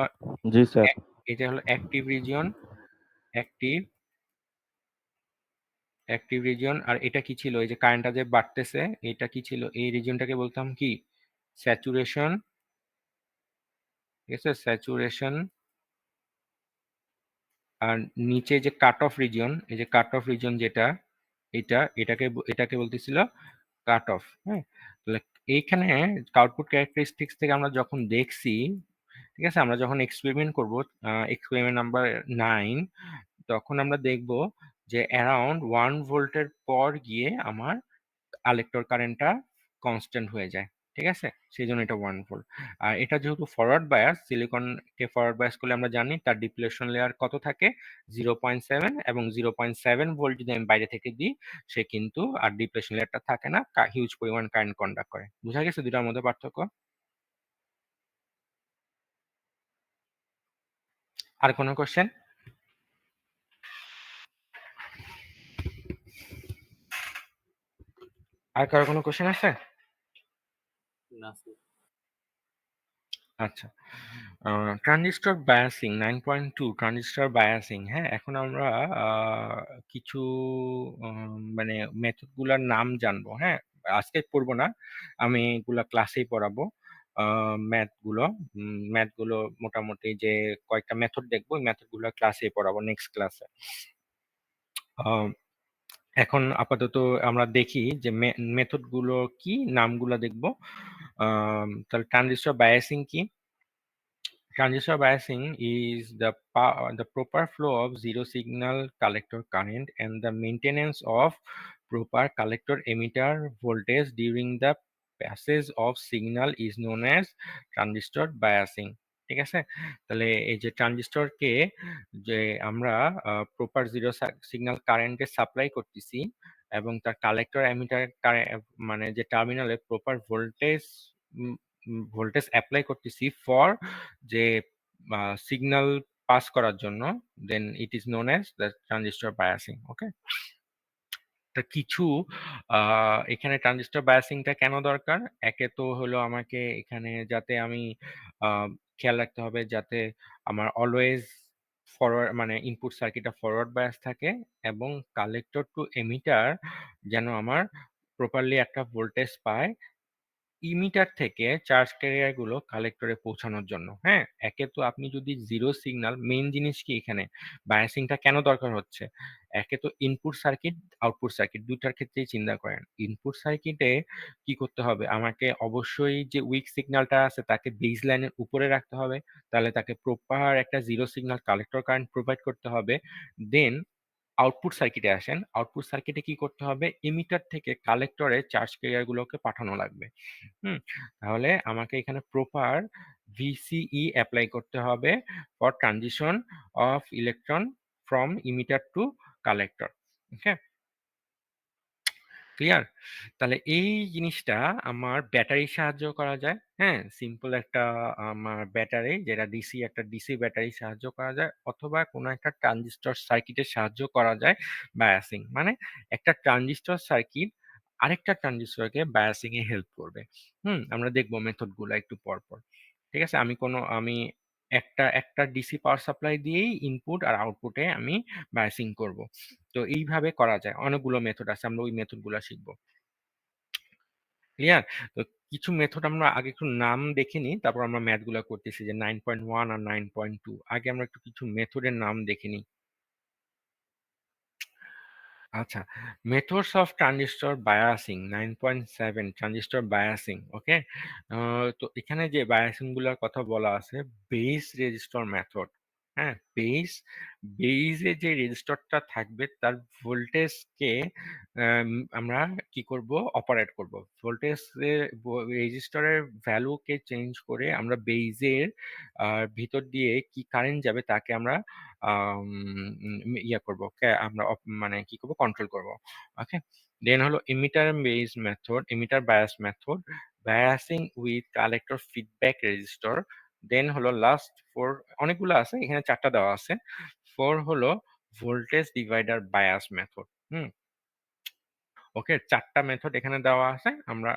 জি স্যার। এটা হলো active region, active active region. আর এটা কি ছিল, এই যে কারেন্টটা যে বাড়তেছে, এটা কি ছিল, এই রিজিয়নটাকে বলতাম কি, স্যাচুরেশন। ঠিক আছে, স্যাচুরেশন। আর নিচে যে কাট অফ রিজিয়ন, এই যে কাট অফ রিজিয়ন যেটা, এটাকে বলতেছিল কাট অফ। হ্যাঁ, তাহলে এইখানে আউটপুট ক্যারেক্টারিস্টিক্স থেকে আমরা যখন দেখছি, ঠিক আছে, আমরা যখন এক্সপেরিমেন্ট করব, এক্সপেরিমেন্ট নাম্বার 9, তখন আমরা দেখব যে অ্যারাউন্ড 1 ভোল্টের পর গিয়ে আমার কালেক্টর কারেন্টটা কনস্ট্যান্ট হয়ে যায়। ঠিক আছে, সেই জন্য এটা 1 ভোল্ট। আর এটা যেহেতু ফরওয়ার্ড বায়াস, সিলিকনকে ফরওয়ার্ড বায়াস করলে আমরা জানি তার ডিপ্লেশন লেয়ার কত থাকে, 0.7, এবং 0.7 ভোল্ট যদি আমি বাইরে থেকে দিই, সে কিন্তু আর ডিপ্লেশন লেয়ারটা থাকে না, হিউজ পরিমাণ কারেন্ট কন্ডাক্ট করে। বুঝা গেছে দুটার মধ্যে পার্থক্য? আর কোনো কোশ্চেন? আর কারো কোনো কোশ্চেন আছে? না স্যার। আচ্ছা, ট্রানজিস্টর বায়াসিং 9.2, ট্রানজিস্টর বায়াসিং। হ্যাঁ, এখন আমরা কিছু মানে মেথড গুলার নাম জানবো। হ্যাঁ, আজকে পড়বো না, আমি এগুলা ক্লাসেই পড়াবো। ম্যাথগুলো মোটামুটি যে কয়েকটা মেথড দেখবো, ওই মেথড গুলো ক্লাসে পড়াবো, নেক্সট ক্লাসে। এখন আপাতত আমরা দেখি যে মেথড গুলো কি, নামগুলো দেখবো। তাহলে ট্রানজিস্টর বায়াসিং কি? Transistor biasing is the proper flow of zero signal collector current and the maintenance of proper collector emitter voltage during the passage of signal is known as transistor biasing. ঠিক আছে, তাহলে এই যে ট্রানজিস্টরকে যে আমরা proper zero signal কারেন্টে supply করতেছি এবং তার কালেক্টর এমিটার মানে যে টার্মিনালে প্রপার ভোল্টেজ অ্যাপ্লাই করতেছি ফর যে সিগন্যাল পাস করার জন্য, then it is known as the transistor biasing. Okay, তা কিছু এখানে ট্রানজিস্টর বায়াসিংটা কেন দরকার? একে তো হলো আমাকে এখানে যাতে আমি খেয়াল রাখতে হবে যাতে আমার অলওয়েজ ফরওয়ার্ড মানে ইনপুট সার্কিটটা ফরওয়ার্ড বায়াস থাকে এবং কালেক্টর টু এমিটার যেন আমার প্রপারলি একটা ভোল্টেজ পায় ইমিটার থেকে চার্জ ক্যারিয়ার গুলো কালেক্টরে পৌঁছানোর জন্য। হ্যাঁ, একে তো আপনি যদি জিরো সিগন্যাল, মেইন জিনিস কি এখানে বায়াসিংটা কেন দরকার হচ্ছে, একে তো ইনপুট সার্কিট আউটপুট সার্কিট দুইটার ক্ষেত্রেই চিন্তা করেন। ইনপুট সার্কিটে কি করতে হবে, আমাকে অবশ্যই যে উইক সিগন্যালটা আছে তাকে বেস লাইনের উপরে রাখতে হবে, তাহলে তাকে প্রপার একটা zero signal collector current provide করতে হবে। দেন আউটপুট সার্কিটে আসেন, আউটপুট সার্কিটে কি করতে হবে, এমিটার থেকে কালেক্টরে চার্জ ক্যারিয়ার গুলোকে পাঠানো লাগবে। তাহলে আমাকে এখানে প্রপার ভিসিই অ্যাপ্লাই করতে হবে for transition of electron from emitter to collector. Okay, clear? তাহলে এই জিনিসটা আমার ব্যাটারি সাহায্য করা যায়। হ্যাঁ, সিম্পল একটা আমার ব্যাটারি, যেটা একটা ডিসি ব্যাটারি সাহায্য করা যায়, অথবা কোনো একটা ট্রানজিস্টর সার্কিটের সাহায্য করা যায় বায়াসিং। মানে একটা ট্রানজিস্টর সার্কিট আরেকটা ট্রানজিস্টরকে বায়াসিং এ হেল্প করবে। আমরা দেখবো মেথড গুলো একটু পর পর। ঠিক আছে, আমি একটা ডিসি পাওয়ার সাপ্লাই দিয়েই ইনপুট আর আউটপুটে আমি বায়াসিং করব। তো এইভাবে করা যায়, অনেকগুলো মেথড আছে, আমরা ওই মেথড গুলা শিখবো। ক্লিয়ার? তো কিছু মেথড আমরা আগে একটু নাম দেখে নিই, তারপর আমরা ম্যাথ গুলা করতেছি, যে 9.1 আর 9.2। আগে আমরা একটু কিছু মেথডের নাম দেখে নিই। আচ্ছা, methods of transistor biasing 9.7 transistor biasing. Okay, তো এখানে যে বায়াসিং গুলোর কথা বলা আছে, বেস রেজিস্টর মেথড। হ্যাঁ, বেসে যে রেজিস্টরটা থাকবে তার ভোল্টেজকে আমরা কি করব, অপারেট করব। ভোল্টেজ রেজিস্টরের ভ্যালুকে চেঞ্জ করে আমরা বেজের ভিতর দিয়ে কি কারেন্ট যাবে তাকে আমরা ইয়া করব, আমরা মানে কি করব, কন্ট্রোল করব। ওকে, দেন হলো emitter base method, emitter bias method, biasing with collector feedback resistor. Then হলো লাস্ট ফোর, অনেকগুলো আছে এখানে, 4টা দেওয়া আছে। 4 হলো ভোল্টেজ ডিভাইডার বায়াস মেথড। হুম, ওকে, 4টা মেথড এখানে দেওয়া আছে। আমরা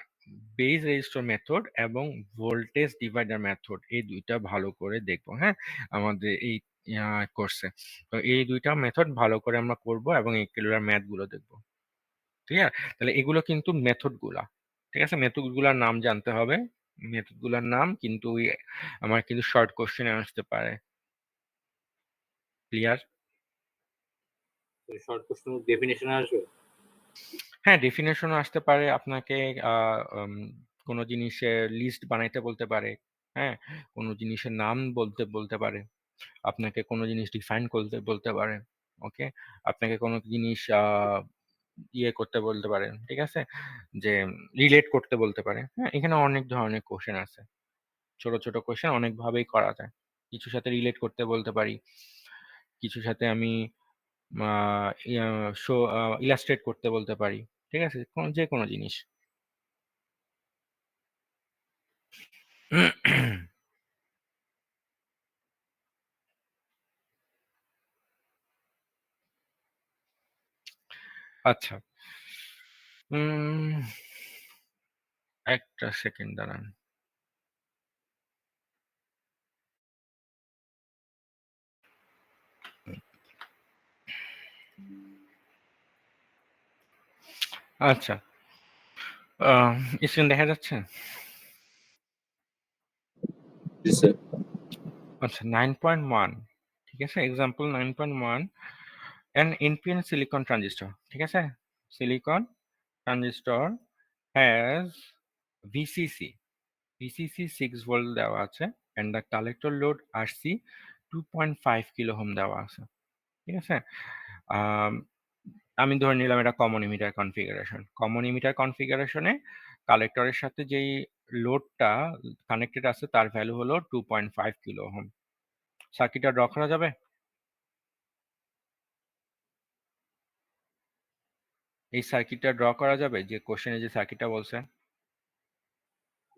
বেস রেজিস্টর মেথড এবং ভোল্টেজ ডিভাইডার মেথড এই দুইটা ভালো করে দেখবো। হ্যাঁ, আমাদের এই কোর্সে তো এই দুইটা মেথড ভালো করে আমরা করব এবং এগুলোর ম্যাথ গুলো দেখবো। ঠিক আছে, তাহলে এগুলো কিন্তু মেথড গুলা। ঠিক আছে, মেথড গুলার নাম জানতে হবে। মেথড গুলার নাম কিন্তু আমার কিন্তু শর্ট কোশ্চেনে আসতে পারে। ক্লিয়ার? শর্ট কোশ্চেন ডেফিনেশন আসবে। হ্যাঁ, ডেফিনেশন আসতে পারে। আপনাকে কোনো জিনিসের লিস্ট বানাইতে বলতে পারে। হ্যাঁ, কোনো জিনিসের নাম বলতে বলতে পারে। আপনাকে কোনো জিনিস ডিফাইন করতে বলতে পারে। ওকে, আপনাকে কোনো জিনিস ইয়ে করতে বলতে পারে। ঠিক আছে, যে রিলেট করতে বলতে পারে। হ্যাঁ, এখানে অনেক ধরনের কোশ্চেন আছে। ছোট ছোট কোশ্চেন অনেকভাবেই করা যায়। কিছুর সাথে রিলেট করতে বলতে পারি, কিছুর সাথে আমি শো ইলাস্ট্রেট করতে বলতে পারি। ঠিক আছে, যে কোনো জিনিস। আচ্ছা, একটা সেকেন্ড দাঁড়ান। আচ্ছা, স্ক্রিন দেখা যাচ্ছে? জি স্যার। আচ্ছা, 9.1, ঠিক আছে, example 9.1, an NPN silicon transistor, ঠিক আছে, silicon transistor has VCC 6 volt দেওয়া আছে and the collector load RC 2.5 kilo ohm দেওয়া আছে। ঠিক আছে, আম, আমি ধরে নিলাম এটা common emitter configuration. Common emitter কনফিগারেশনে কালেক্টরের সাথে যেই লোডটা কানেক্টেড আছে তার ভ্যালু হলো 2.5 কিলো ওহম। সার্কিটটা ড্র করা যাবে? এই সার্কিটটা ড্র করা যাবে যে কোশ্চেনে যে সার্কিটটা বলছে?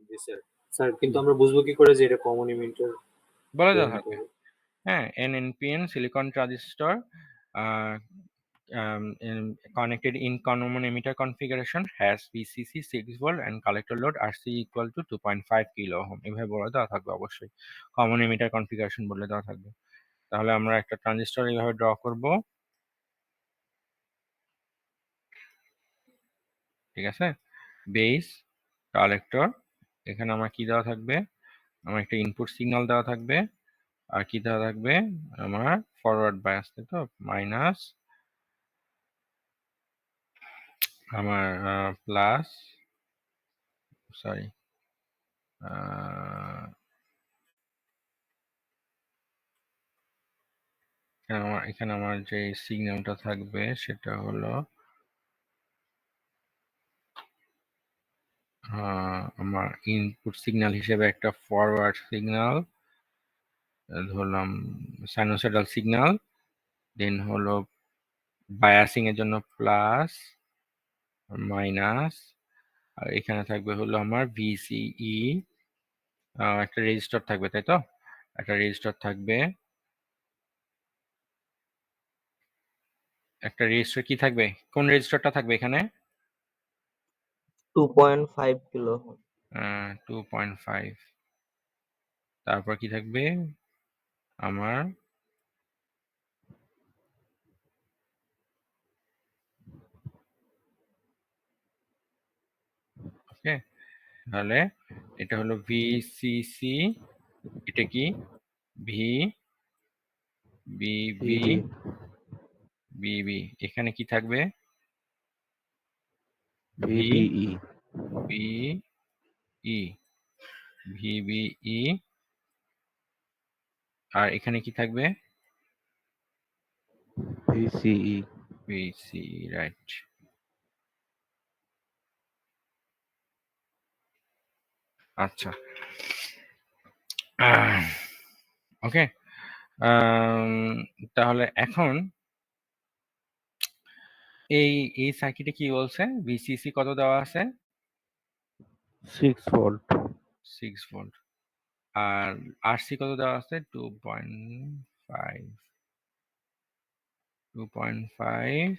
জি স্যার। স্যার কিন্তু আমরা বুঝবো কি করে যে এটা কমন ইমিটার বলা যাওয়া থাকবে। হ্যাঁ, N NPN silicon transistor connected in common emitter configuration has VCC 6 volt and collector load RC equal to 2.5 kilo ohm. এভাবে বলে দেওয়া থাকবে অবশ্যই, কমন এমিটার কনফিগারেশন বলে দেওয়া থাকবে। তাহলে আমরা একটা ট্রানজিস্টর এইভাবে ড্র করব। ঠিক আছে, বেস, কালেক্টর, এখানে আমার কি দেওয়া থাকবে, আমার একটা ইনপুট সিগন্যাল দেওয়া থাকবে, আর কি দেওয়া থাকবে, আমার ফরওয়ার্ড বায়াস, তাই তো, মাইনাস আমার প্লাস, সরি, এখানে আমার যে সিগন্যালটা থাকবে সেটা হলো আমার ইনপুট সিগন্যাল হিসেবে একটা ফরওয়ার্ড সিগন্যাল ধরলাম, সাইনোসয়েডাল সিগন্যাল, দেন হলো বায়াসিং এর জন্য প্লাস মাইনাস, আর এখানে থাকবে হলো আমার ভিসিই, একটা রেজিস্টার থাকবে, তাই তো, একটা রেজিস্টার থাকবে, একটা রেজিস্টার কি থাকবে, কোন রেজিস্টারটা থাকবে এখানে? 2.5 কিলো ওহম। 2.5, তারপর কি থাকবে আমার ওকে, তাহলে এটা হলো ভিসিসি, এটা কি ভি বি বি বিবি বিবি, এখানে কি থাকবে VBE VBE VBE আর এখানে কি থাকবে? VCE VCE, right. আচ্ছা, ওকে। তাহলে এখন এই সার্কিটে কি বলছে? VCC কত দেওয়া আছে? 6 ভোল্ট 6 ভোল্ট। আর RC কত দেওয়া আছে? 2.5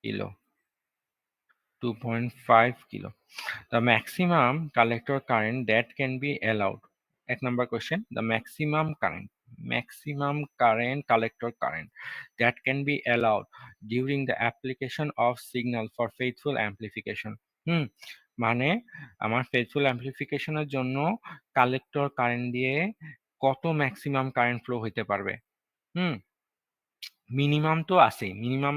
kilo. 2.5 kilo. The maximum collector current that can be allowed. 1 number question. The maximum current collector current that can be allowed during the application of signal for faithful amplification. মানে আমার faithful amplification এর জন্য collector current দিয়ে কত maximum current flow হইতে পারবে? Minimum তো আছেই। মিনিমাম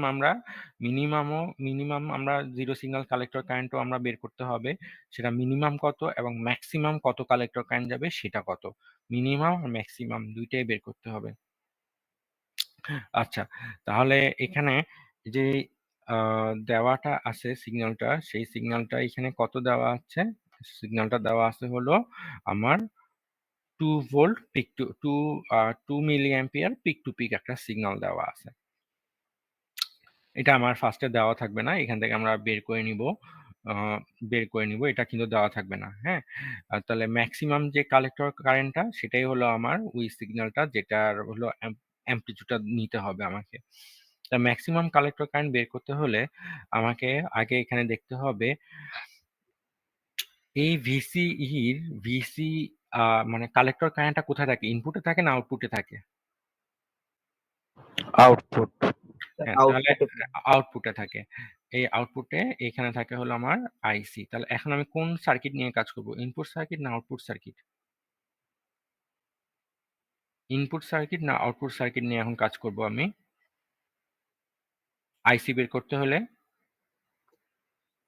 আমরা জিরো সিগন্যাল কালেক্টর কারেন্টও আমরা বের করতে হবে। সেটা মিনিমাম কত এবং ম্যাক্সিমাম কত কালেক্টর কারেন্ট যাবে সেটা কত। মিনিমাম আর ম্যাক্সিমাম ২ টাই বের করতে হবে। আচ্ছা, তাহলে এখানে যে দেওয়াটা আছে সিগন্যালটা, সেই সিগন্যালটা এখানে কত দেওয়া আছে? সিগন্যালটা দেওয়া আছে হলো আমার 2 volt peak to 2 milliampere peak to peak একটা সিগন্যাল দেওয়া আছে। এটা আমার ফার্স্টে দেওয়া থাকবে না। এখান থেকে আমরা বের করে নিব। এটা কিন্তু দেওয়া থাকবে না। হ্যাঁ? তাহলে ম্যাক্সিমাম যে কালেক্টর কারেন্টটা সেটাই হলো আমার ওই সিগন্যালটা যেটার হলো অ্যামপ্লিটিউডটা নিতে হবে আমাকে। তা ম্যাক্সিমাম কালেক্টর কারেন্ট বের করতে হলে আমাকে আগে এখানে দেখতে হবে এই ভিসি মানে কালেক্টর কারেন্টটা কোথায় থাকে? ইনপুটে থাকে না আউটপুটে থাকে? আউটপুট হ্যাঁ, তাহলে আউটপুটে থাকে। এই আউটপুটে এখানে থাকে হলো আমার আইসি। তাহলে এখন আমি কোন সার্কিট নিয়ে কাজ করব? ইনপুট সার্কিট না আউটপুট সার্কিট? ইনপুট সার্কিট না আউটপুট সার্কিট নিয়ে এখন কাজ করব আমি? আইসি বের করতে হলে?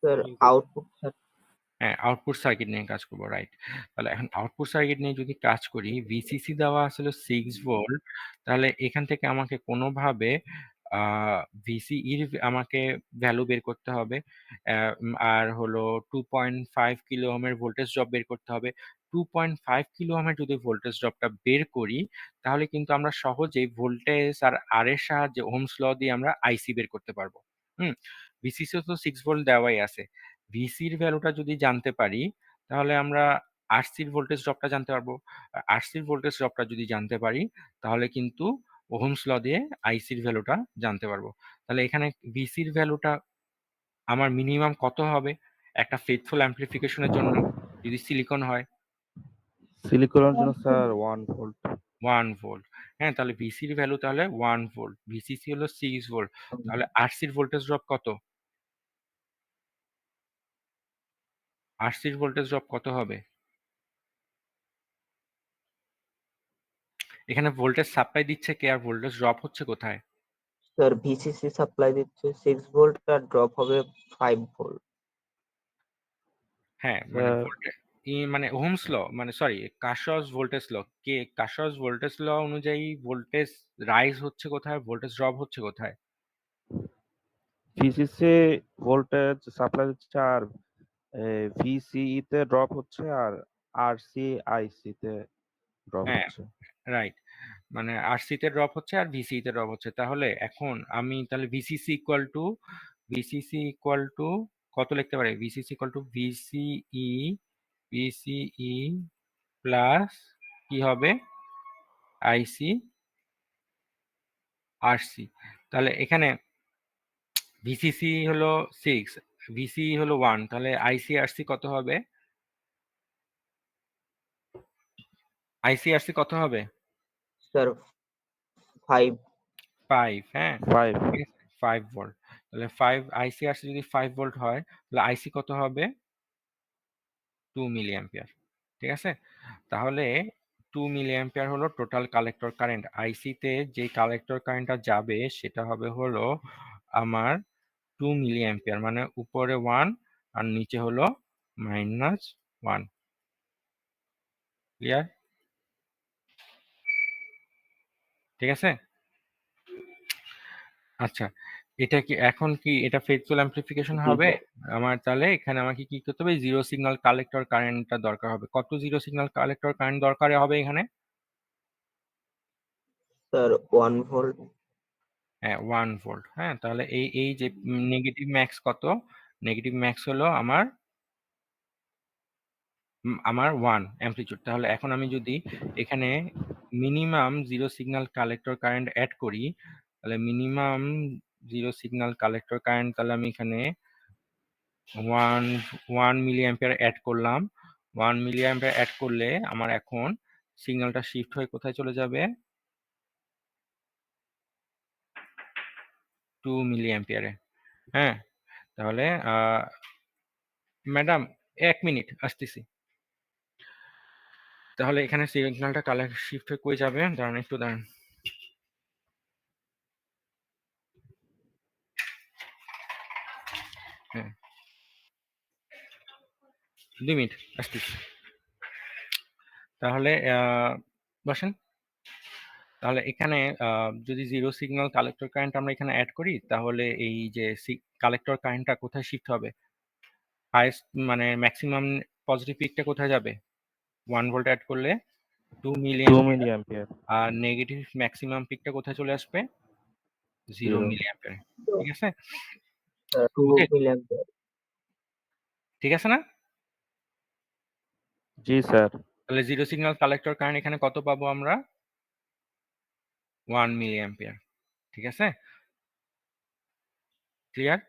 স্যার আউটপুট হ্যাঁ, আউটপুট সার্কিট নিয়ে কাজ করব, রাইট। তাহলে এখন আউটপুট সার্কিট নিয়ে যদি কাজ করি, ভিসিসি দেওয়া আসলে 6 ভোল্ট। তাহলে এখান থেকে আমাকে কোনোভাবে ভিসিইর আমাকে ভ্যালু বের করতে হবে। আর হলো 2.5 কিলো ওহমের ভোল্টেজ ড্রপ বের করতে হবে। 2.5 কিলো ওহমের যদি ভোল্টেজ ড্রপটা বের করি, তাহলে কিন্তু আমরা সহজেই ভোল্টেজ আর আর এর সাহায্যে ওহমস ল দিয়ে আমরা আইসি বের করতে পারবো। ভিসিসিও তো 6 ভোল্ট দেওয়াই আছে। ভিসির ভ্যালুটা যদি জানতে পারি, তাহলে আমরা আরসির ভোল্টেজ ড্রপটা জানতে পারবো। আরসির ভোল্টেজ ড্রপটা যদি জানতে পারি, তাহলে কিন্তু ওহমস ল দিয়ে আইসির ভ্যালুটা জানতে পারবো। তাহলে এখানে ভিসির ভ্যালুটা আমার মিনিমাম কত হবে একটা ফেথফুল অ্যাম্প্লিফিকেশনের জন্য যদি সিলিকন হয়? সিলিকনের জন্য স্যার 1 ভোল্ট 1 ভোল্ট। হ্যাঁ, তাহলে ভিসির ভ্যালু তাহলে 1 ভোল্ট। ভিসিসি হলো 6 ভোল্ট। তাহলে আরসির ভোল্টেজ ড্রপ কত? আরসির ভোল্টেজ ড্রপ কত হবে? এখানে ভোল্টেজ সাপ্লাই দিচ্ছে কে আর ভোল্টেজ ড্রপ হচ্ছে কোথায়? স্যার ভিসিসি সাপ্লাই দিচ্ছে 6 ভোল্ট আর ড্রপ হবে 5 ভোল্ট। হ্যাঁ, মানে স্যার ভোল্টেজ মানে ওহমস ল মানে sorry Kirchhoff's voltage law Kirchhoff's voltage law অনুযায়ী ভোল্টেজ রাইজ হচ্ছে কোথায়, ভোল্টেজ ড্রপ হচ্ছে কোথায়? ভিসিসি ভোল্টেজ সাপ্লাই দিচ্ছে আর ভিসিই তে ড্রপ হচ্ছে আর আরসি আইসি তে ড্রপ হ্যাঁ, হচ্ছে। রাইট। মানে আরসি তে ড্রপ হচ্ছে আর ভিসি তে ড্রপ হচ্ছে। তাহলে এখন আমি তাহলে ভিসিসি ইকুয়াল টু কত লিখতে পারি? VCC equal to VCE plus কি হবে? আইসি আরসি। তাহলে এখানে ভিসিসি হলো 6, ভিসি হলো 1, তাহলে আইসি আরসি কত হবে? আইসি আরসি কত হবে? স্যার 5 5, হ্যাঁ, 5 ঠিক আছে, 5 ভোল্ট। তাহলে 5 আইসি আরসি যদি 5 ভোল্ট হয়, তাহলে আইসি কত হবে? 2 মিলি অ্যাম্পিয়ার। ঠিক আছে? তাহলে 2 মিলি অ্যাম্পিয়ার হলো টোটাল কালেক্টর কারেন্ট। আইসি তে যে কালেক্টর কারেন্টটা যাবে সেটা হবে হলো আমার 2 মিলি অ্যাম্পিয়ার, মানে উপরে 1 আর নিচে হলো -1। ক্লিয়ার? ঠিক আছে? আচ্ছা, এটা কি এখন কি এটা ফেজুয়াল অ্যামপ্লিফিকেশন জি হবে? স্যার। আমার তাহলে এখানে আমাকে কি করতে হবে? জিরো সিগন্যাল কালেক্টর কারেন্টটা দরকার হবে। কত জিরো সিগন্যাল কালেক্টর কারেন্ট দরকার হবে এখানে? Sir 1 volt. হ্যাঁ, 1 ভোল্ট। হ্যাঁ, তাহলে এই যে নেগেটিভ ম্যাক্স কত? নেগেটিভ ম্যাক্স হলো আমার 1 অ্যামপ্লিটিউড। তাহলে এখন আমি যদি এখানে minimum zero signal collector current add করি, তাহলে minimum zero signal collector current তাহলে আমি এখানে 1 মিলি অ্যাম্পিয়ার এড করলাম। 1 মিলি অ্যাম্পিয়ার এড করলে আমার এখন সিগন্যালটা শিফট হয়ে কোথায় চলে যাবে? 2 মিলি অ্যাম্পিয়ারে। হ্যাঁ, তাহলে ম্যাডাম 1 মিনিট আসতেছি। তাহলে এখানে সিগন্যালটা শিফট হয়ে কই যাবে? দাঁড়ান একটু দাঁড়ান। হ্যাঁ, 2 মিনিট আসতেছি। তাহলে বসেন। তাহলে এখানে যদি জিরো সিগন্যাল কালেক্টর কারেন্ট আমরা এখানে অ্যাড করি, তাহলে এই যে কালেক্টর কারেন্টটা কোথায় শিফট হবে? হাইয়েস্ট মানে ম্যাক্সিমাম পজিটিভ পিকটা কোথায় যাবে? 1 ভোল্ট অ্যাড করলে 2 মিলি 2 অ্যাম্পিয়ার। Milli ampere. আর নেগেটিভ ম্যাক্সিমাম পিকটা কোথায় চলে আসবে? 0 0। Milli ampere. ঠিক আছে? Sir 2 okay, milli ampere. ঠিক আছে না? জি স্যার। তাহলে জিরো সিগন্যাল কালেক্টর কারেন্ট এখানে কত পাবো আমরা? 1 মিলি অ্যাম্পিয়ার। ঠিক আছে? ক্লিয়ার?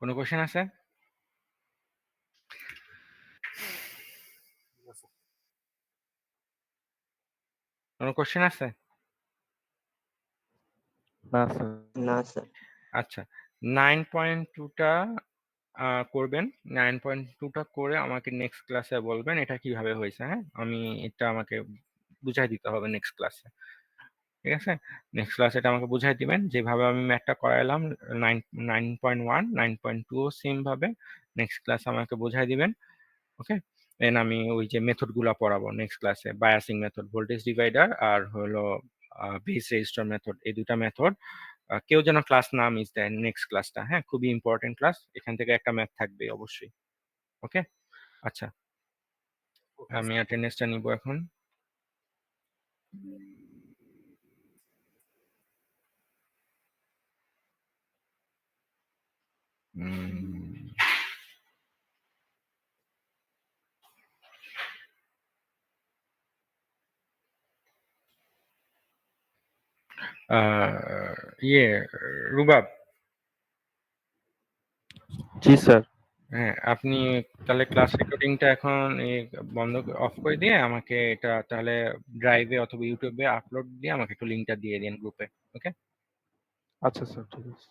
কোনো কোশ্চেন আছে? কোনো কোশ্চেন আছে? না স্যার। না স্যার। আচ্ছা, 9.2 টা করবেন। 9.2 টা করে আমাকে নেক্সট ক্লাসে বলবেন এটা কিভাবে হয়েছে, হ্যাঁ? এটা আমাকে বুঝাই দিতে হবে নেক্সট ক্লাসে। ঠিক আছে? নেক্সট ক্লাসে এটা আমাকে বুঝাই দিবেন। যেভাবে আমি ম্যাথটা করাইলাম 9.1, 9.2 ও সেম ভাবে নেক্সট ক্লাসে আমাকে বুঝাই দিবেন। ওকে? দেন আমি ওই যে মেথডগুলা পড়াবো নেক্সট ক্লাসে। বায়াসিং মেথড, ভোল্টেজ ডিভাইডার আর হলো বেস রেজিস্টার মেথড। এই ২ টা মেথড কেউ যেন ক্লাস না মিস দেয় নেক্সট ক্লাসটা, হ্যাঁ? খুবই ইম্পোর্টেন্ট ক্লাস। এখান থেকে একটা ম্যাথ থাকবে অবশ্যই। ওকে? আচ্ছা, ওকে আমি স্যার। অ্যাটেন্ডেন্সটা নিব এখন। উম, ইয়ে রুবাব, জি স্যার। হ্যাঁ, আপনি তাহলে ক্লাস রেকর্ডিংটা এখন বন্ধ অফ করে দিয়ে আমাকে এটা তাহলে ড্রাইভে অথবা ইউটিউবে আপলোড দিয়ে আমাকে একটু লিঙ্কটা দিয়ে দিন গ্রুপে। ওকে? আচ্ছা স্যার, ঠিক আছে।